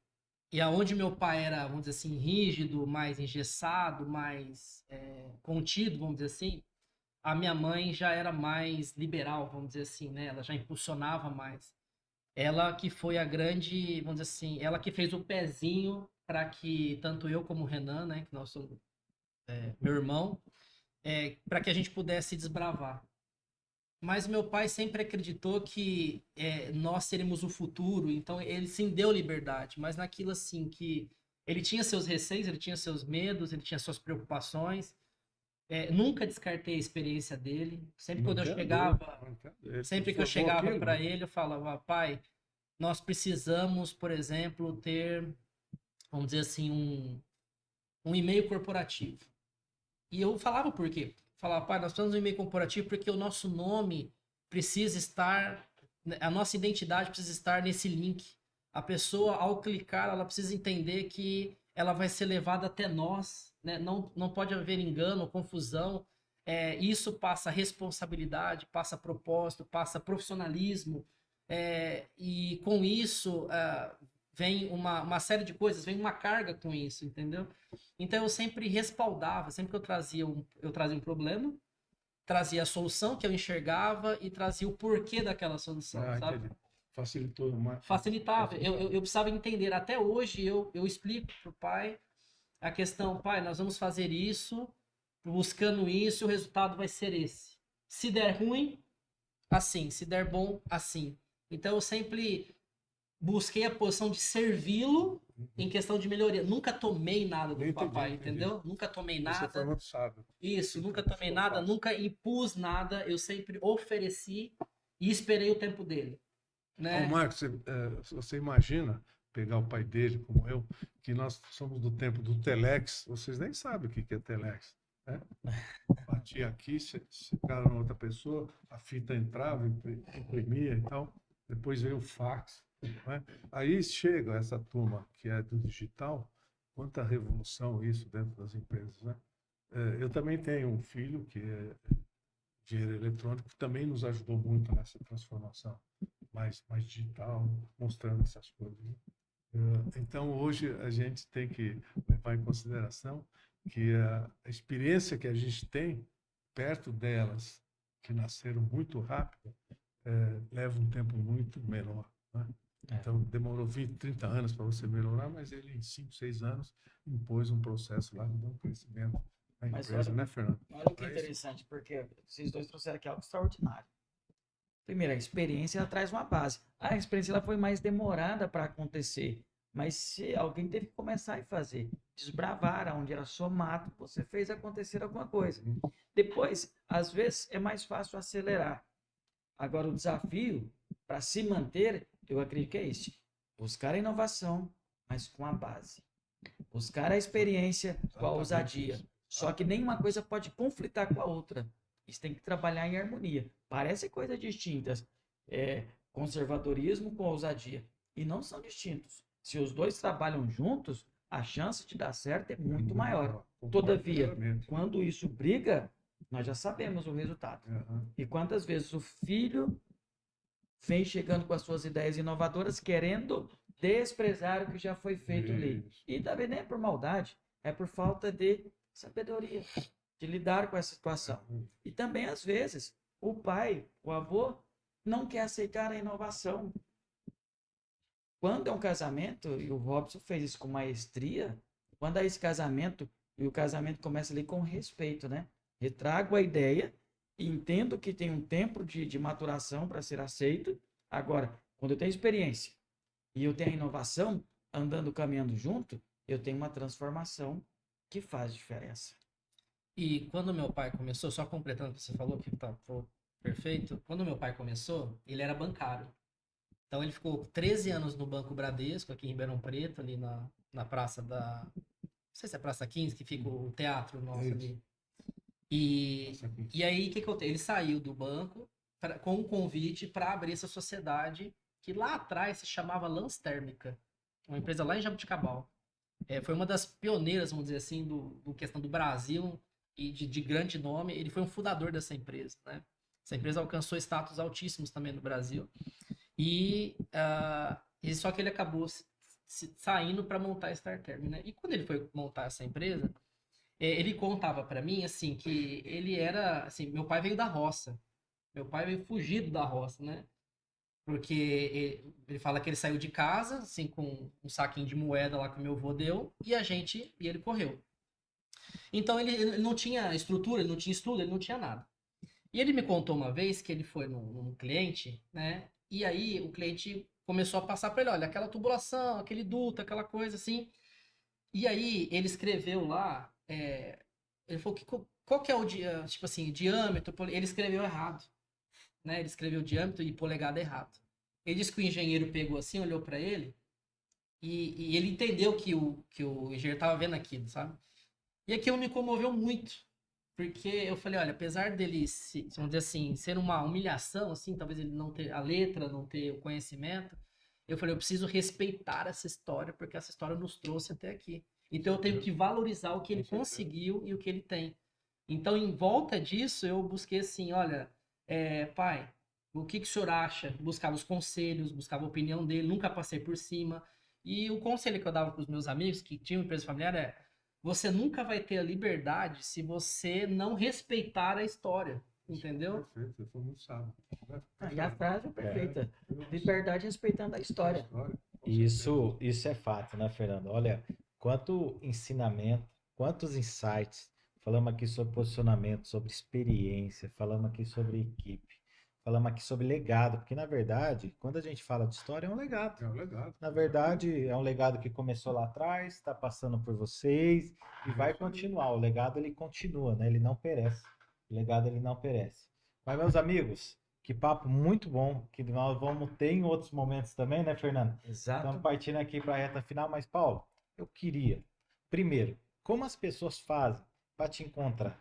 e aonde meu pai era, vamos dizer assim, rígido, mais engessado, mais contido, vamos dizer assim, a minha mãe já era mais liberal, vamos dizer assim, né? Ela já impulsionava mais. Ela que foi a grande, vamos dizer assim, ela que fez o pezinho para que tanto eu como o Renan, né, que nós somos meu irmão, para que a gente pudesse desbravar. Mas meu pai sempre acreditou que nós seríamos o futuro, então ele sim deu liberdade, mas naquilo assim que ele tinha seus receios, ele tinha seus medos, ele tinha suas preocupações. Nunca descartei a experiência dele. Sempre quando eu chegava, sempre que eu chegava para ele, eu falava, pai, nós precisamos, por exemplo, ter, vamos dizer assim, um e-mail corporativo. E eu falava por quê? Falava, pai, nós precisamos de um e-mail corporativo porque o nosso nome precisa estar, a nossa identidade precisa estar nesse link. A pessoa, ao clicar, ela precisa entender que ela vai ser levada até nós, né? Não pode haver engano, confusão. Isso passa responsabilidade, passa propósito, passa profissionalismo. E com isso vem uma série de coisas, vem uma carga com isso, entendeu? Então eu sempre respaldava, sempre que eu trazia um problema, trazia a solução que eu enxergava e trazia o porquê daquela solução, sabe? Entendi. Facilitou mais. Facilitava. Eu precisava entender. Até hoje eu explico pro pai a questão, pai, nós vamos fazer isso, buscando isso, o resultado vai ser esse. Se der ruim, assim. Se der bom, assim. Então eu sempre busquei a posição de servi-lo em questão de melhoria. Nunca tomei nada do papai, entendeu? Nunca tomei nada. Você foi muito sábio. Isso, nunca tomei nada, nunca impus nada. Eu sempre ofereci e esperei o tempo dele. Né? Ô, Marcos, você imagina pegar o pai dele, como eu, que nós somos do tempo do Telex, vocês nem sabem o que é Telex, né? Batia aqui, chegava na outra pessoa, a fita entrava, imprimia e tal, depois veio o fax, né? Aí chega essa turma que é do digital, quanta revolução isso dentro das empresas, né? Eu também tenho um filho que é engenheiro eletrônico, que também nos ajudou muito nessa transformação mais digital, mostrando essas coisas, né? Então, hoje, a gente tem que levar em consideração que a experiência que a gente tem perto delas, que nasceram muito rápido, leva um tempo muito menor, né? Então, demorou 20, 30 anos para você melhorar, mas ele, em 5, 6 anos, impôs um processo lá, deu um crescimento na empresa, né, Fernando? Olha o que é interessante, porque vocês dois trouxeram aqui algo extraordinário. Primeiro, a experiência ela traz uma base. A experiência ela foi mais demorada para acontecer, mas se alguém teve que começar a fazer, desbravar onde era somado, você fez acontecer alguma coisa. Depois, às vezes, é mais fácil acelerar. Agora, o desafio para se manter, eu acredito que é esse: buscar a inovação, mas com a base. Buscar a experiência com a ousadia. Só que nenhuma coisa pode conflitar com a outra. Isso tem que trabalhar em harmonia. Parecem coisas distintas. Conservadorismo com ousadia. E não são distintos. Se os dois trabalham juntos, a chance de dar certo é muito maior. Todavia, quando isso briga, nós já sabemos o resultado. E quantas vezes o filho vem chegando com as suas ideias inovadoras, querendo desprezar o que já foi feito ali. E também nem é por maldade, é por falta de sabedoria, de lidar com essa situação. E também, às vezes, o pai, o avô, não quer aceitar a inovação. Quando é um casamento, e o Robson fez isso com maestria, quando é esse casamento, e o casamento começa ali com respeito, né? Retrago a ideia, entendo que tem um tempo de maturação para ser aceito. Agora, quando eu tenho experiência, e eu tenho a inovação andando, caminhando junto, eu tenho uma transformação que faz diferença. E quando meu pai começou, só completando o que você falou, que tá perfeito, quando meu pai começou, ele era bancário. Então ele ficou 13 anos no Banco Bradesco, aqui em Ribeirão Preto, ali na praça da. Não sei se é Praça 15, que fica o teatro nosso Isso. ali. E, Essa aqui. e aí, o que aconteceu? Ele saiu do banco com um convite para abrir essa sociedade que lá atrás se chamava Lance Térmica, uma empresa lá em Jabuticabal. Foi uma das pioneiras, vamos dizer assim, do questão do Brasil e de grande nome. Ele foi um fundador dessa empresa, né? Essa empresa alcançou status altíssimos também no Brasil. E só que ele acabou saindo para montar a Starterm, né? E quando ele foi montar essa empresa, ele contava para mim assim que ele era, assim, meu pai veio da roça. Meu pai veio fugido da roça, né? Porque ele fala que ele saiu de casa, assim, com um saquinho de moeda lá que o meu avô deu, e ele correu. Então ele não tinha estrutura, ele não tinha estudo, ele não tinha nada. E ele me contou uma vez que ele foi num cliente, né? E aí o cliente começou a passar para ele, olha, aquela tubulação, aquele duto, aquela coisa assim. E aí ele escreveu lá, ele falou que qual que é o tipo assim, diâmetro, ele escreveu errado, né? Ele escreveu diâmetro e polegada errado. Ele disse que o engenheiro pegou assim, olhou para ele e ele entendeu que o engenheiro estava vendo aquilo, sabe? E aquilo me comoveu muito, porque eu falei, olha, apesar dele, vamos dizer assim, ser uma humilhação, assim, talvez ele não ter a letra, não ter o conhecimento, eu falei, eu preciso respeitar essa história, porque essa história nos trouxe até aqui. Então eu tenho que valorizar o que ele conseguiu e o que ele tem. Então, em volta disso, eu busquei assim, olha, pai, o que o senhor acha? Buscava os conselhos, buscava a opinião dele, nunca passei por cima. E o conselho que eu dava para os meus amigos que tinham empresa familiar você nunca vai ter a liberdade se você não respeitar a história, entendeu? Perfeito, você foi muito sábio. E a frase é perfeita. Liberdade respeitando a história. Isso é fato, né, Fernando? Olha, quanto ensinamento, quantos insights. Falamos aqui sobre posicionamento, sobre experiência, falamos aqui sobre equipe, falamos aqui sobre legado, porque na verdade, quando a gente fala de história, é um legado. É um legado. Na verdade, é um legado que começou lá atrás, está passando por vocês e vai continuar. O legado ele continua, né? Ele não perece. O legado ele não perece. Mas meus amigos, que papo muito bom que nós vamos ter em outros momentos também, né, Fernando? Exato. Estamos partindo aqui para a reta final, mas Paulo, eu queria, primeiro, como as pessoas fazem para te encontrar?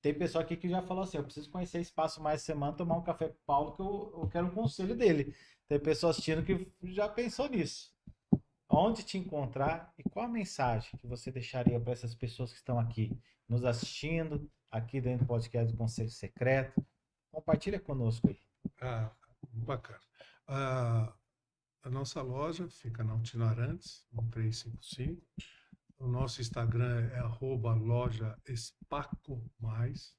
Tem pessoa aqui que já falou assim, eu preciso conhecer espaço mais semana, tomar um café com o Paulo, que eu quero um conselho dele. Tem pessoa assistindo que já pensou nisso. Onde te encontrar e qual a mensagem que você deixaria para essas pessoas que estão aqui nos assistindo, aqui dentro do podcast do Conselho Secreto? Compartilha conosco aí. Bacana. A nossa loja fica na Altino Arantes, 1355. O nosso Instagram é @lojaespacomais.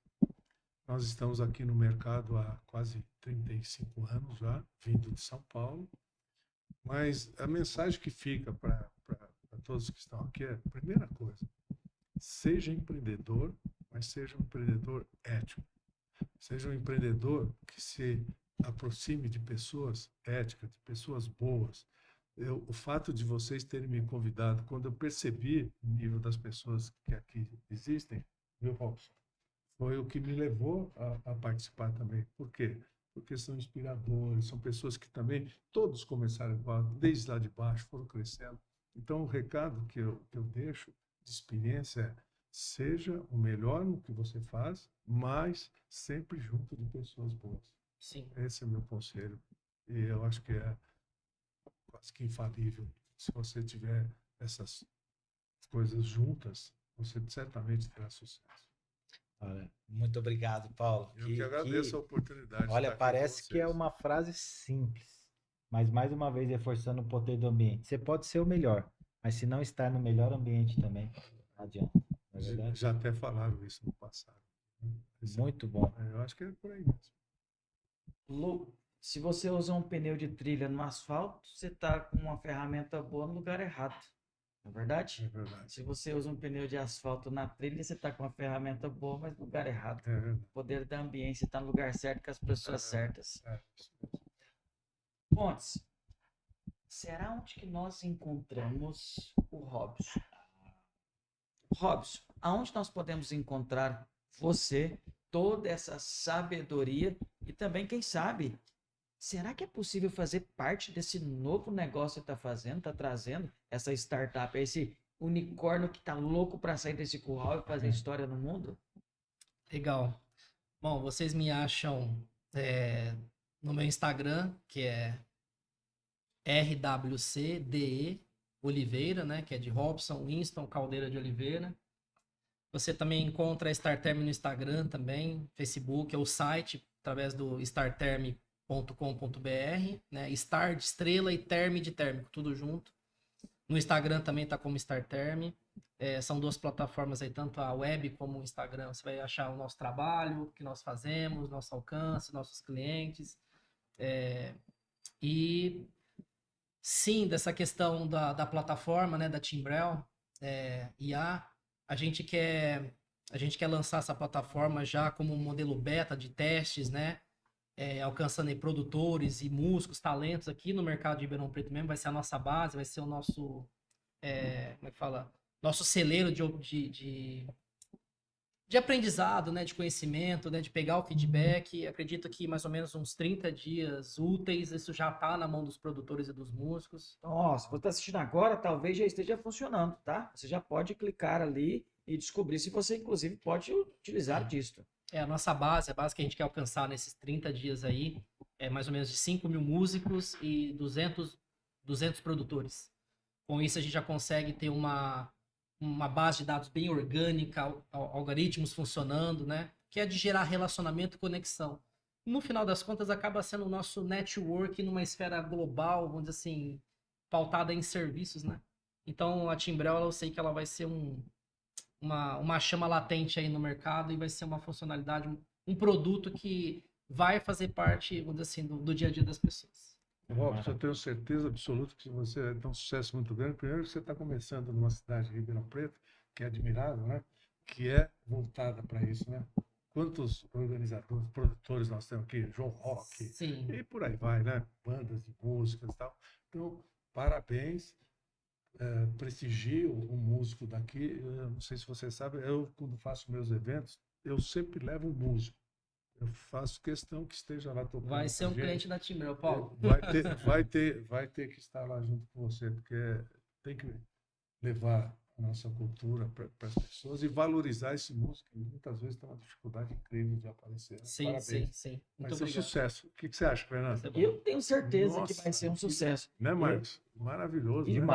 Nós estamos aqui no mercado há quase 35 anos já, vindo de São Paulo. Mas a mensagem que fica para todos que estão aqui é, primeira coisa, seja empreendedor, mas seja um empreendedor ético. Seja um empreendedor que se aproxime de pessoas éticas, de pessoas boas. O fato de vocês terem me convidado, quando eu percebi o nível das pessoas que aqui existem, viu, Robson? Foi o que me levou a participar também. Por quê? Porque são inspiradores, são pessoas que também, todos começaram igual, desde lá de baixo, foram crescendo. Então, o recado que eu deixo de experiência é, seja o melhor no que você faz, mas sempre junto de pessoas boas. Sim. Esse é o meu conselho. E eu acho que é quase que infalível. Se você tiver essas coisas juntas, você certamente terá sucesso. Olha, muito obrigado, Paulo. Eu que agradeço a oportunidade. Olha, parece que é uma frase simples, mas mais uma vez reforçando o poder do ambiente. Você pode ser o melhor, mas se não estar no melhor ambiente também, não adianta. Não é verdade? Já até falaram isso no passado. Muito bom. Eu acho que é por aí mesmo. Lu, se você usa um pneu de trilha no asfalto, você está com uma ferramenta boa no lugar errado. Não é verdade? É verdade. Se você usa um pneu de asfalto na trilha, você está com uma ferramenta boa, mas no lugar errado. É verdade. O poder da ambiência está no lugar certo com as pessoas certas. É, isso mesmo. Pontes, será onde que nós encontramos o Robson? Robson, aonde nós podemos encontrar você, toda essa sabedoria e também, quem sabe, será que é possível fazer parte desse novo negócio que está fazendo, está trazendo essa startup, esse unicórnio que está louco para sair desse curral e fazer história no mundo? Legal. Bom, vocês me acham no meu Instagram, que é RWCDE Oliveira, né? Que é de Robson Winston Caldeira de Oliveira. Você também encontra a StarTerm no Instagram também, Facebook, é o site, através do starterm.com.br, né? Star de estrela e term de térmico, tudo junto. No Instagram também está como StarTerm. São duas plataformas aí, tanto a web como o Instagram. Você vai achar o nosso trabalho, o que nós fazemos, nosso alcance, nossos clientes. E sim, dessa questão da plataforma, né, da Timbrel, IA, a gente quer lançar essa plataforma já como um modelo beta de testes, né? Alcançando aí produtores e músicos, talentos aqui no mercado de Ribeirão Preto mesmo. Vai ser a nossa base, vai ser o nosso, como é que fala? Nosso celeiro de aprendizado, né? De conhecimento, né? De pegar o feedback. Acredito que mais ou menos uns 30 dias úteis, isso já está na mão dos produtores e dos músicos. Nossa, se você está assistindo agora, talvez já esteja funcionando, tá? Você já pode clicar ali e descobrir se você, inclusive, pode utilizar disso. A nossa base, a base que a gente quer alcançar nesses 30 dias aí, é mais ou menos de 5.000 músicos e 200 produtores. Com isso, a gente já consegue ter uma base de dados bem orgânica, algoritmos funcionando, né? Que é de gerar relacionamento e conexão. No final das contas, acaba sendo o nosso network numa esfera global, vamos dizer assim, pautada em serviços, né? Então, a Timbrel, eu sei que ela vai ser uma chama latente aí no mercado e vai ser uma funcionalidade, um produto que vai fazer parte, vamos dizer assim, do dia a dia das pessoas. Robson, eu tenho certeza absoluta que você vai ter um sucesso muito grande. Primeiro, que você está começando numa cidade de Ribeirão Preto, que é admirável, né? Que é voltada para isso, né? Quantos organizadores, produtores nós temos aqui? João Rock. Sim. E por aí vai, né? Bandas de músicas e tal. Então, parabéns. Prestigio o músico daqui. Eu não sei se você sabe, eu, quando faço meus eventos, eu sempre levo um músico. Eu faço questão que esteja lá tocando. Vai ser um cliente da Timbrel, Paulo. Vai ter que estar lá junto com você, porque tem que levar a nossa cultura para as pessoas e valorizar esse músico, que muitas vezes tem uma dificuldade incrível de aparecer. Sim, parabéns. sim. Vai Muito ser um obrigado. sucesso. O que você acha, Fernando? Eu tenho certeza que Nossa, vai ser um sucesso. Né, Marcos? Maravilhoso, E né?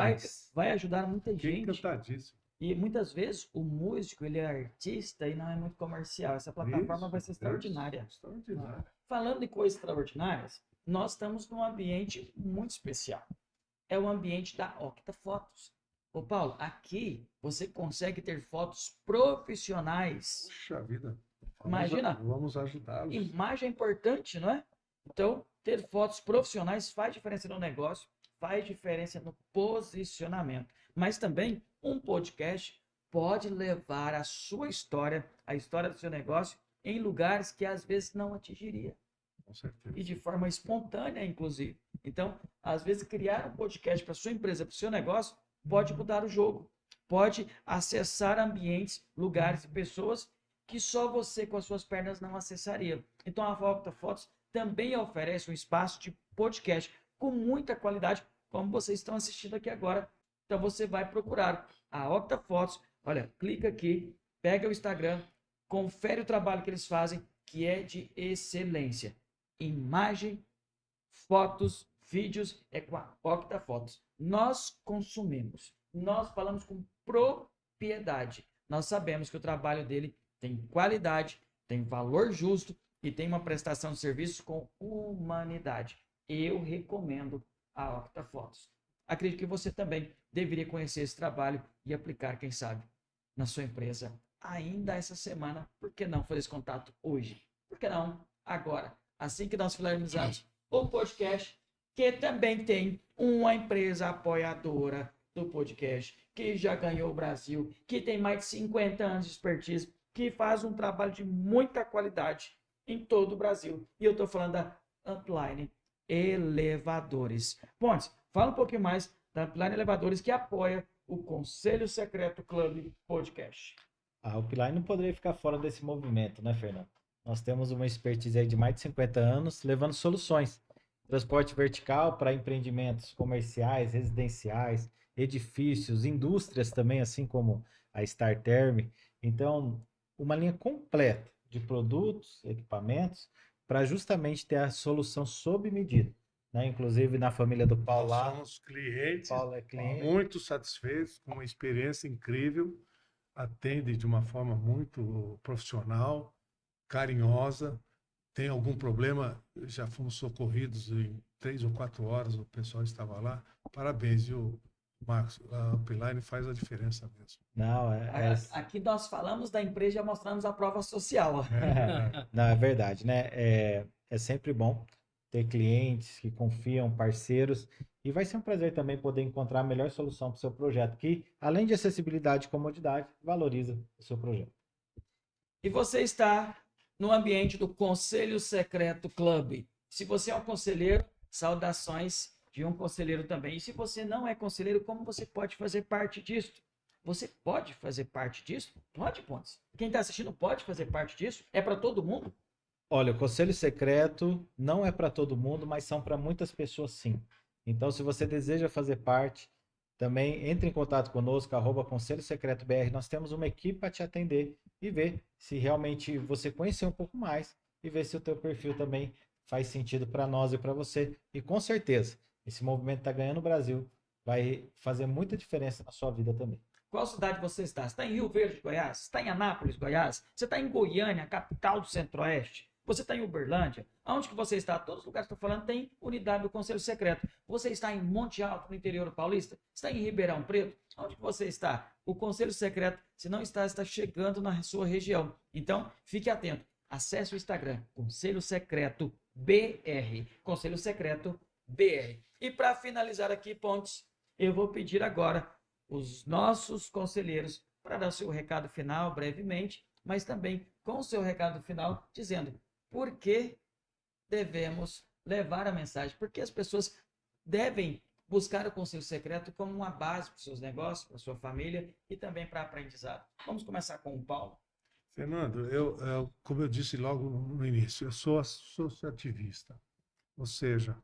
vai ajudar muita Fiquei gente. encantadíssimo. E muitas vezes o músico, ele é artista e não é muito comercial. Essa plataforma vai ser extraordinária. Extraordinária. Falando de coisas extraordinárias, nós estamos num ambiente muito especial. É o ambiente da Octa Fotos. Ô Paulo, aqui você consegue ter fotos profissionais. Puxa vida. Imagina. Vamos ajudá-los. Imagem é importante, não é? Então, ter fotos profissionais faz diferença no negócio, faz diferença no posicionamento. Mas também um podcast pode levar a sua história, a história do seu negócio, em lugares que às vezes não atingiria. Com certeza. E de forma espontânea, inclusive. Então, às vezes, criar um podcast para sua empresa, para o seu negócio, pode mudar o jogo. Pode acessar ambientes, lugares e pessoas que só você com as suas pernas não acessaria. Então, a Octa Fotos também oferece um espaço de podcast com muita qualidade, como vocês estão assistindo aqui agora. Então, você vai procurar a Octa Fotos. Olha, clica aqui, pega o Instagram, confere o trabalho que eles fazem, que é de excelência. Imagem, fotos, vídeos, é com a Octa Fotos. Nós consumimos, nós falamos com propriedade. Nós sabemos que o trabalho dele tem qualidade, tem valor justo e tem uma prestação de serviços com humanidade. Eu recomendo a Octa Fotos. Acredito que você também deveria conhecer esse trabalho e aplicar, quem sabe, na sua empresa ainda essa semana. Por que não fazer esse contato hoje? Por que não agora? Assim que nós finalizarmos o podcast, que também tem uma empresa apoiadora do podcast, que já ganhou o Brasil, que tem mais de 50 anos de expertise, que faz um trabalho de muita qualidade em todo o Brasil. E eu estou falando da Upline Elevadores. Pontes, Fala um pouquinho mais da Pilar Elevadores, que apoia o Conselho Secreto Clube Podcast. O Pilar não poderia ficar fora desse movimento, né, Fernando? Nós temos uma expertise aí de mais de 50 anos levando soluções. Transporte vertical para empreendimentos comerciais, residenciais, edifícios, indústrias também, assim como a Starterm. Então, uma linha completa de produtos, equipamentos, para justamente ter a solução sob medida. Né? Inclusive na família do Paulo Nós lá, somos clientes Paulo é cliente. muito satisfeitos, com uma experiência incrível, atende de uma forma muito profissional, carinhosa. Tem algum problema, já fomos socorridos em 3 ou 4 horas, o pessoal estava lá. Parabéns, viu, Marcos? A Upline faz a diferença mesmo. Não, Aqui nós falamos da empresa e já mostramos a prova social. Ó. Não, é verdade, né? É sempre bom ter clientes que confiam, parceiros, e vai ser um prazer também poder encontrar a melhor solução para o seu projeto, que, além de acessibilidade e comodidade, valoriza o seu projeto. E você está no ambiente do Conselho Secreto Clube. Se você é um conselheiro, saudações de um conselheiro também. E se você não é conselheiro, como você pode fazer parte disso? Você pode fazer parte disso? Pode, Pontes. Quem está assistindo pode fazer parte disso? É para todo mundo? Olha, o Conselho Secreto não é para todo mundo, mas são para muitas pessoas sim. Então, se você deseja fazer parte, também entre em contato conosco, @Conselho Secreto BR. Nós temos uma equipe para te atender e ver se realmente você conhecer um pouco mais e ver se o teu perfil também faz sentido para nós e para você. E com certeza, esse movimento está ganhando o Brasil, vai fazer muita diferença na sua vida também. Qual cidade você está? Você está em Rio Verde, Goiás? Você está em Anápolis, Goiás? Você está em Goiânia, capital do Centro-Oeste? Você está em Uberlândia? Aonde que você está? Todos os lugares que eu estou falando tem unidade do Conselho Secreto. Você está em Monte Alto, no interior paulista? Está em Ribeirão Preto? Onde que você está? O Conselho Secreto, se não está chegando na sua região. Então, fique atento. Acesse o Instagram, Conselho Secreto BR. Conselho Secreto BR. E para finalizar aqui, Pontes, eu vou pedir agora os nossos conselheiros para dar o seu recado final brevemente, mas também com o seu recado final dizendo por que devemos levar a mensagem, porque as pessoas devem buscar o Conselho Secreto como uma base para os seus negócios, para a sua família e também para aprendizado. Vamos começar com o Paulo. Fernando, como eu disse logo no início, eu sou associativista. Ou seja,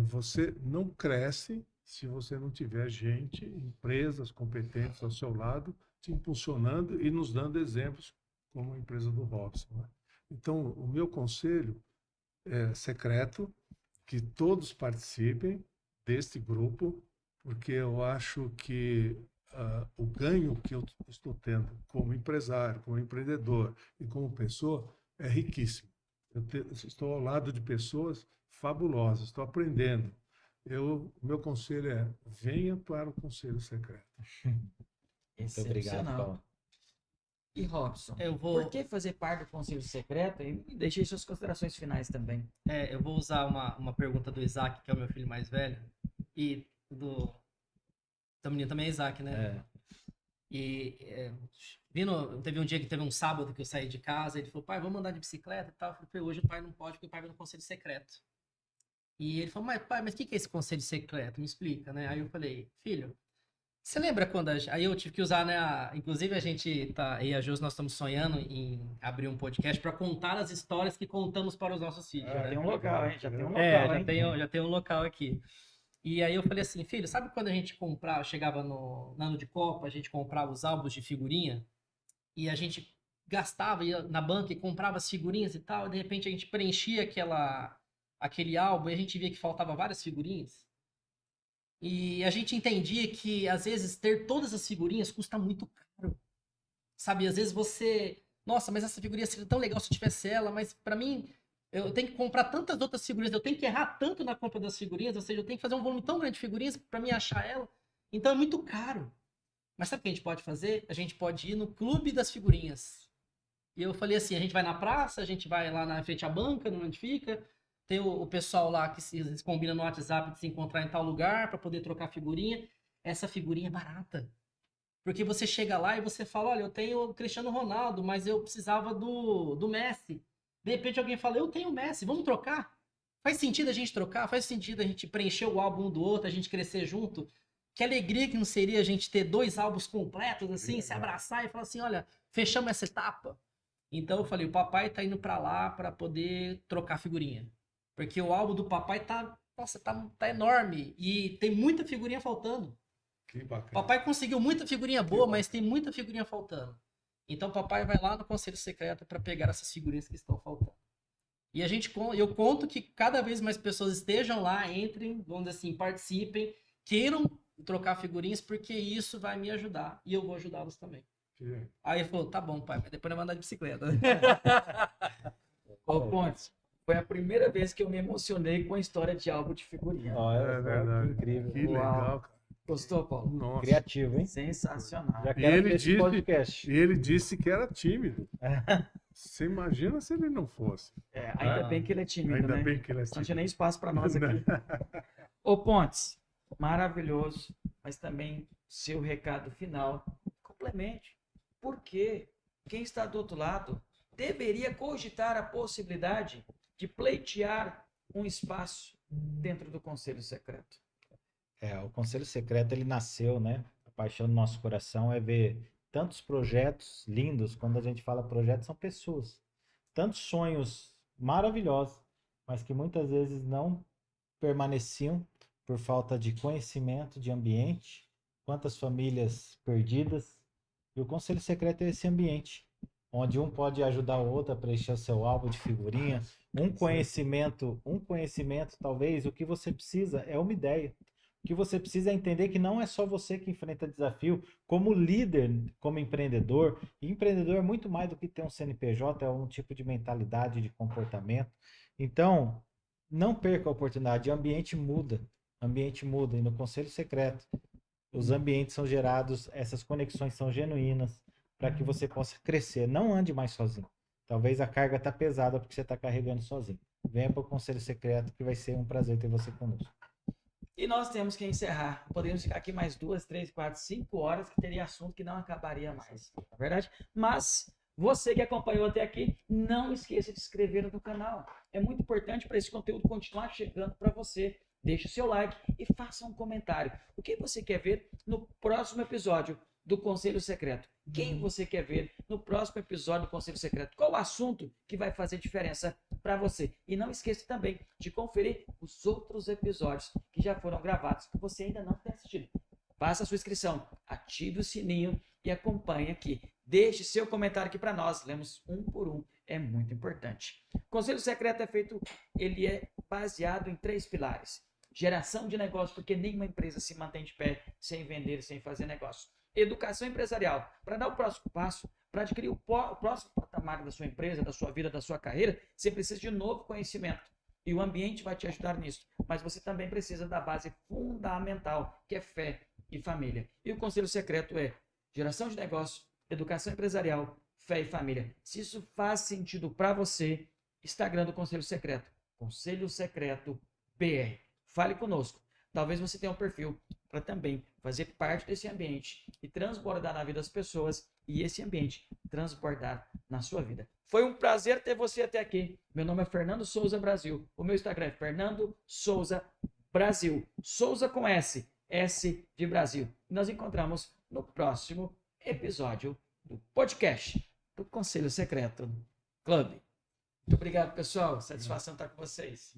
você não cresce se você não tiver gente, empresas competentes ao seu lado, te impulsionando e nos dando exemplos, como a empresa do Robson. Né? Então, o meu conselho é secreto, que todos participem deste grupo, porque eu acho que o ganho que eu estou tendo como empresário, como empreendedor e como pessoa é riquíssimo. Estou ao lado de pessoas fabulosas, estou aprendendo. O meu conselho é: venha para o Conselho Secreto. Muito obrigado, Paulo. E Robson, por que fazer parte do Conselho Secreto? E deixei suas considerações finais também. Eu vou usar uma pergunta do Isaac, que é o meu filho mais velho, e do menino também é Isaac, né? Teve um dia que teve um sábado que eu saí de casa, ele falou: pai, vamos andar de bicicleta e tal. Eu falei: hoje o pai não pode, porque o pai vai no Conselho Secreto. E ele falou: mas pai, mas o que é esse Conselho Secreto? Me explica, né? Aí eu falei: filho, você lembra quando aí eu tive que usar, né? Inclusive a gente tá, e a Jus, nós estamos sonhando em abrir um podcast para contar as histórias que contamos para os nossos filhos. Já tem um local, hein? Já tem um local, já tem um local aqui. E aí eu falei assim: filho, sabe quando a gente comprava, chegava no ano de Copa, a gente comprava os álbuns de figurinha e a gente gastava, ia na banca e comprava as figurinhas e tal, e de repente a gente preenchia aquele álbum e a gente via que faltava várias figurinhas. E a gente entendia que, às vezes, ter todas as figurinhas custa muito caro. Sabe, às vezes você... Nossa, mas essa figurinha seria tão legal se eu tivesse ela, mas pra mim, eu tenho que comprar tantas outras figurinhas, eu tenho que errar tanto na compra das figurinhas, ou seja, eu tenho que fazer um volume tão grande de figurinhas pra mim achar ela. Então é muito caro. Mas sabe o que a gente pode fazer? A gente pode ir no Clube das Figurinhas. E eu falei assim: a gente vai na praça, a gente vai lá na frente à banca, onde fica... Tem o pessoal lá que se combina no WhatsApp de se encontrar em tal lugar para poder trocar figurinha. Essa figurinha é barata. Porque você chega lá e você fala: olha, eu tenho o Cristiano Ronaldo, mas eu precisava do Messi. De repente alguém fala: eu tenho o Messi, vamos trocar? Faz sentido a gente trocar? Faz sentido a gente preencher o álbum um do outro, a gente crescer junto? Que alegria que não seria a gente ter 2 álbuns completos, assim, se abraçar e falar assim, olha, fechamos essa etapa. Então eu falei, o papai tá indo pra lá pra poder trocar figurinha. Porque o álbum do papai tá, nossa, tá enorme e tem muita figurinha faltando. Que bacana. Papai conseguiu muita figurinha boa, mas tem muita figurinha faltando. Então papai vai lá no Conselho Secreto para pegar essas figurinhas que estão faltando. E eu conto que cada vez mais pessoas estejam lá, entrem, vamos dizer assim, participem, queiram trocar figurinhas, porque isso vai me ajudar e eu vou ajudá-los também. Que- Aí ele falou, tá bom, pai, mas depois eu vou andar de bicicleta. Ô, Pontes, foi a primeira vez que eu me emocionei com a história de álbum de figurinha. Olha É só, verdade. que incrível. Que legal, cara. Gostou, Paulo? Nossa. Criativo, hein? Sensacional. Já E quero ele ver esse disse- podcast. E ele disse que era tímido. Você imagina se ele não fosse. É, ainda bem que ele é tímido, Ainda né? bem que ele é Não tinha tímido. nem espaço para nós aqui. Ô, Pontes, maravilhoso, mas também seu recado final. Complemente. Por quê? Quem está do outro lado deveria cogitar a possibilidade de pleitear um espaço dentro do Conselho Secreto. O Conselho Secreto, ele nasceu, né? A paixão do nosso coração é ver tantos projetos lindos. Quando a gente fala projetos, são pessoas. Tantos sonhos maravilhosos, mas que muitas vezes não permaneciam por falta de conhecimento, de ambiente. Quantas famílias perdidas. E o Conselho Secreto é esse ambiente, onde um pode ajudar o outro a preencher o seu álbum de figurinha. Um conhecimento, talvez, o que você precisa é uma ideia. O que você precisa é entender que não é só você que enfrenta desafio, como líder, como empreendedor. E empreendedor é muito mais do que ter um CNPJ, é um tipo de mentalidade, de comportamento. Então, não perca a oportunidade. O ambiente muda. E no Conselho Secreto, os ambientes são gerados, essas conexões são genuínas, para que você possa crescer. Não ande mais sozinho. Talvez a carga está pesada porque você está carregando sozinho. Venha para o Conselho Secreto, que vai ser um prazer ter você conosco. E nós temos que encerrar. Podemos ficar aqui mais 2, 3, 4, 5 horas, que teria assunto que não acabaria mais. Na verdade? Mas você que acompanhou até aqui, não esqueça de se inscrever no canal. É muito importante para esse conteúdo continuar chegando para você. Deixe o seu like e faça um comentário. O que você quer ver no próximo episódio do Conselho Secreto? Quem você quer ver no próximo episódio do Conselho Secreto? Qual o assunto que vai fazer diferença para você? E não esqueça também de conferir os outros episódios que já foram gravados, que você ainda não tem assistido. Faça a sua inscrição, ative o sininho e acompanhe aqui. Deixe seu comentário aqui para nós, lemos um por um, é muito importante. O Conselho Secreto ele é baseado em 3 pilares. Geração de negócio, porque nenhuma empresa se mantém de pé sem vender, sem fazer negócio. Educação empresarial, para dar o próximo passo, para adquirir o próximo patamar da sua empresa, da sua vida, da sua carreira, você precisa de novo conhecimento. E o ambiente vai te ajudar nisso. Mas você também precisa da base fundamental, que é fé e família. E o Conselho Secreto é geração de negócio, educação empresarial, fé e família. Se isso faz sentido para você, Instagram do Conselho Secreto, Conselho Secreto BR. Fale conosco. Talvez você tenha um perfil para também fazer parte desse ambiente e transbordar na vida das pessoas e esse ambiente transbordar na sua vida. Foi um prazer ter você até aqui. Meu nome é Fernando Souza Brasil. O meu Instagram é Fernando Souza Brasil. Souza com S. S de Brasil. Nós encontramos no próximo episódio do podcast do Conselho Secreto Clube. Muito obrigado, pessoal. Satisfação estar com vocês.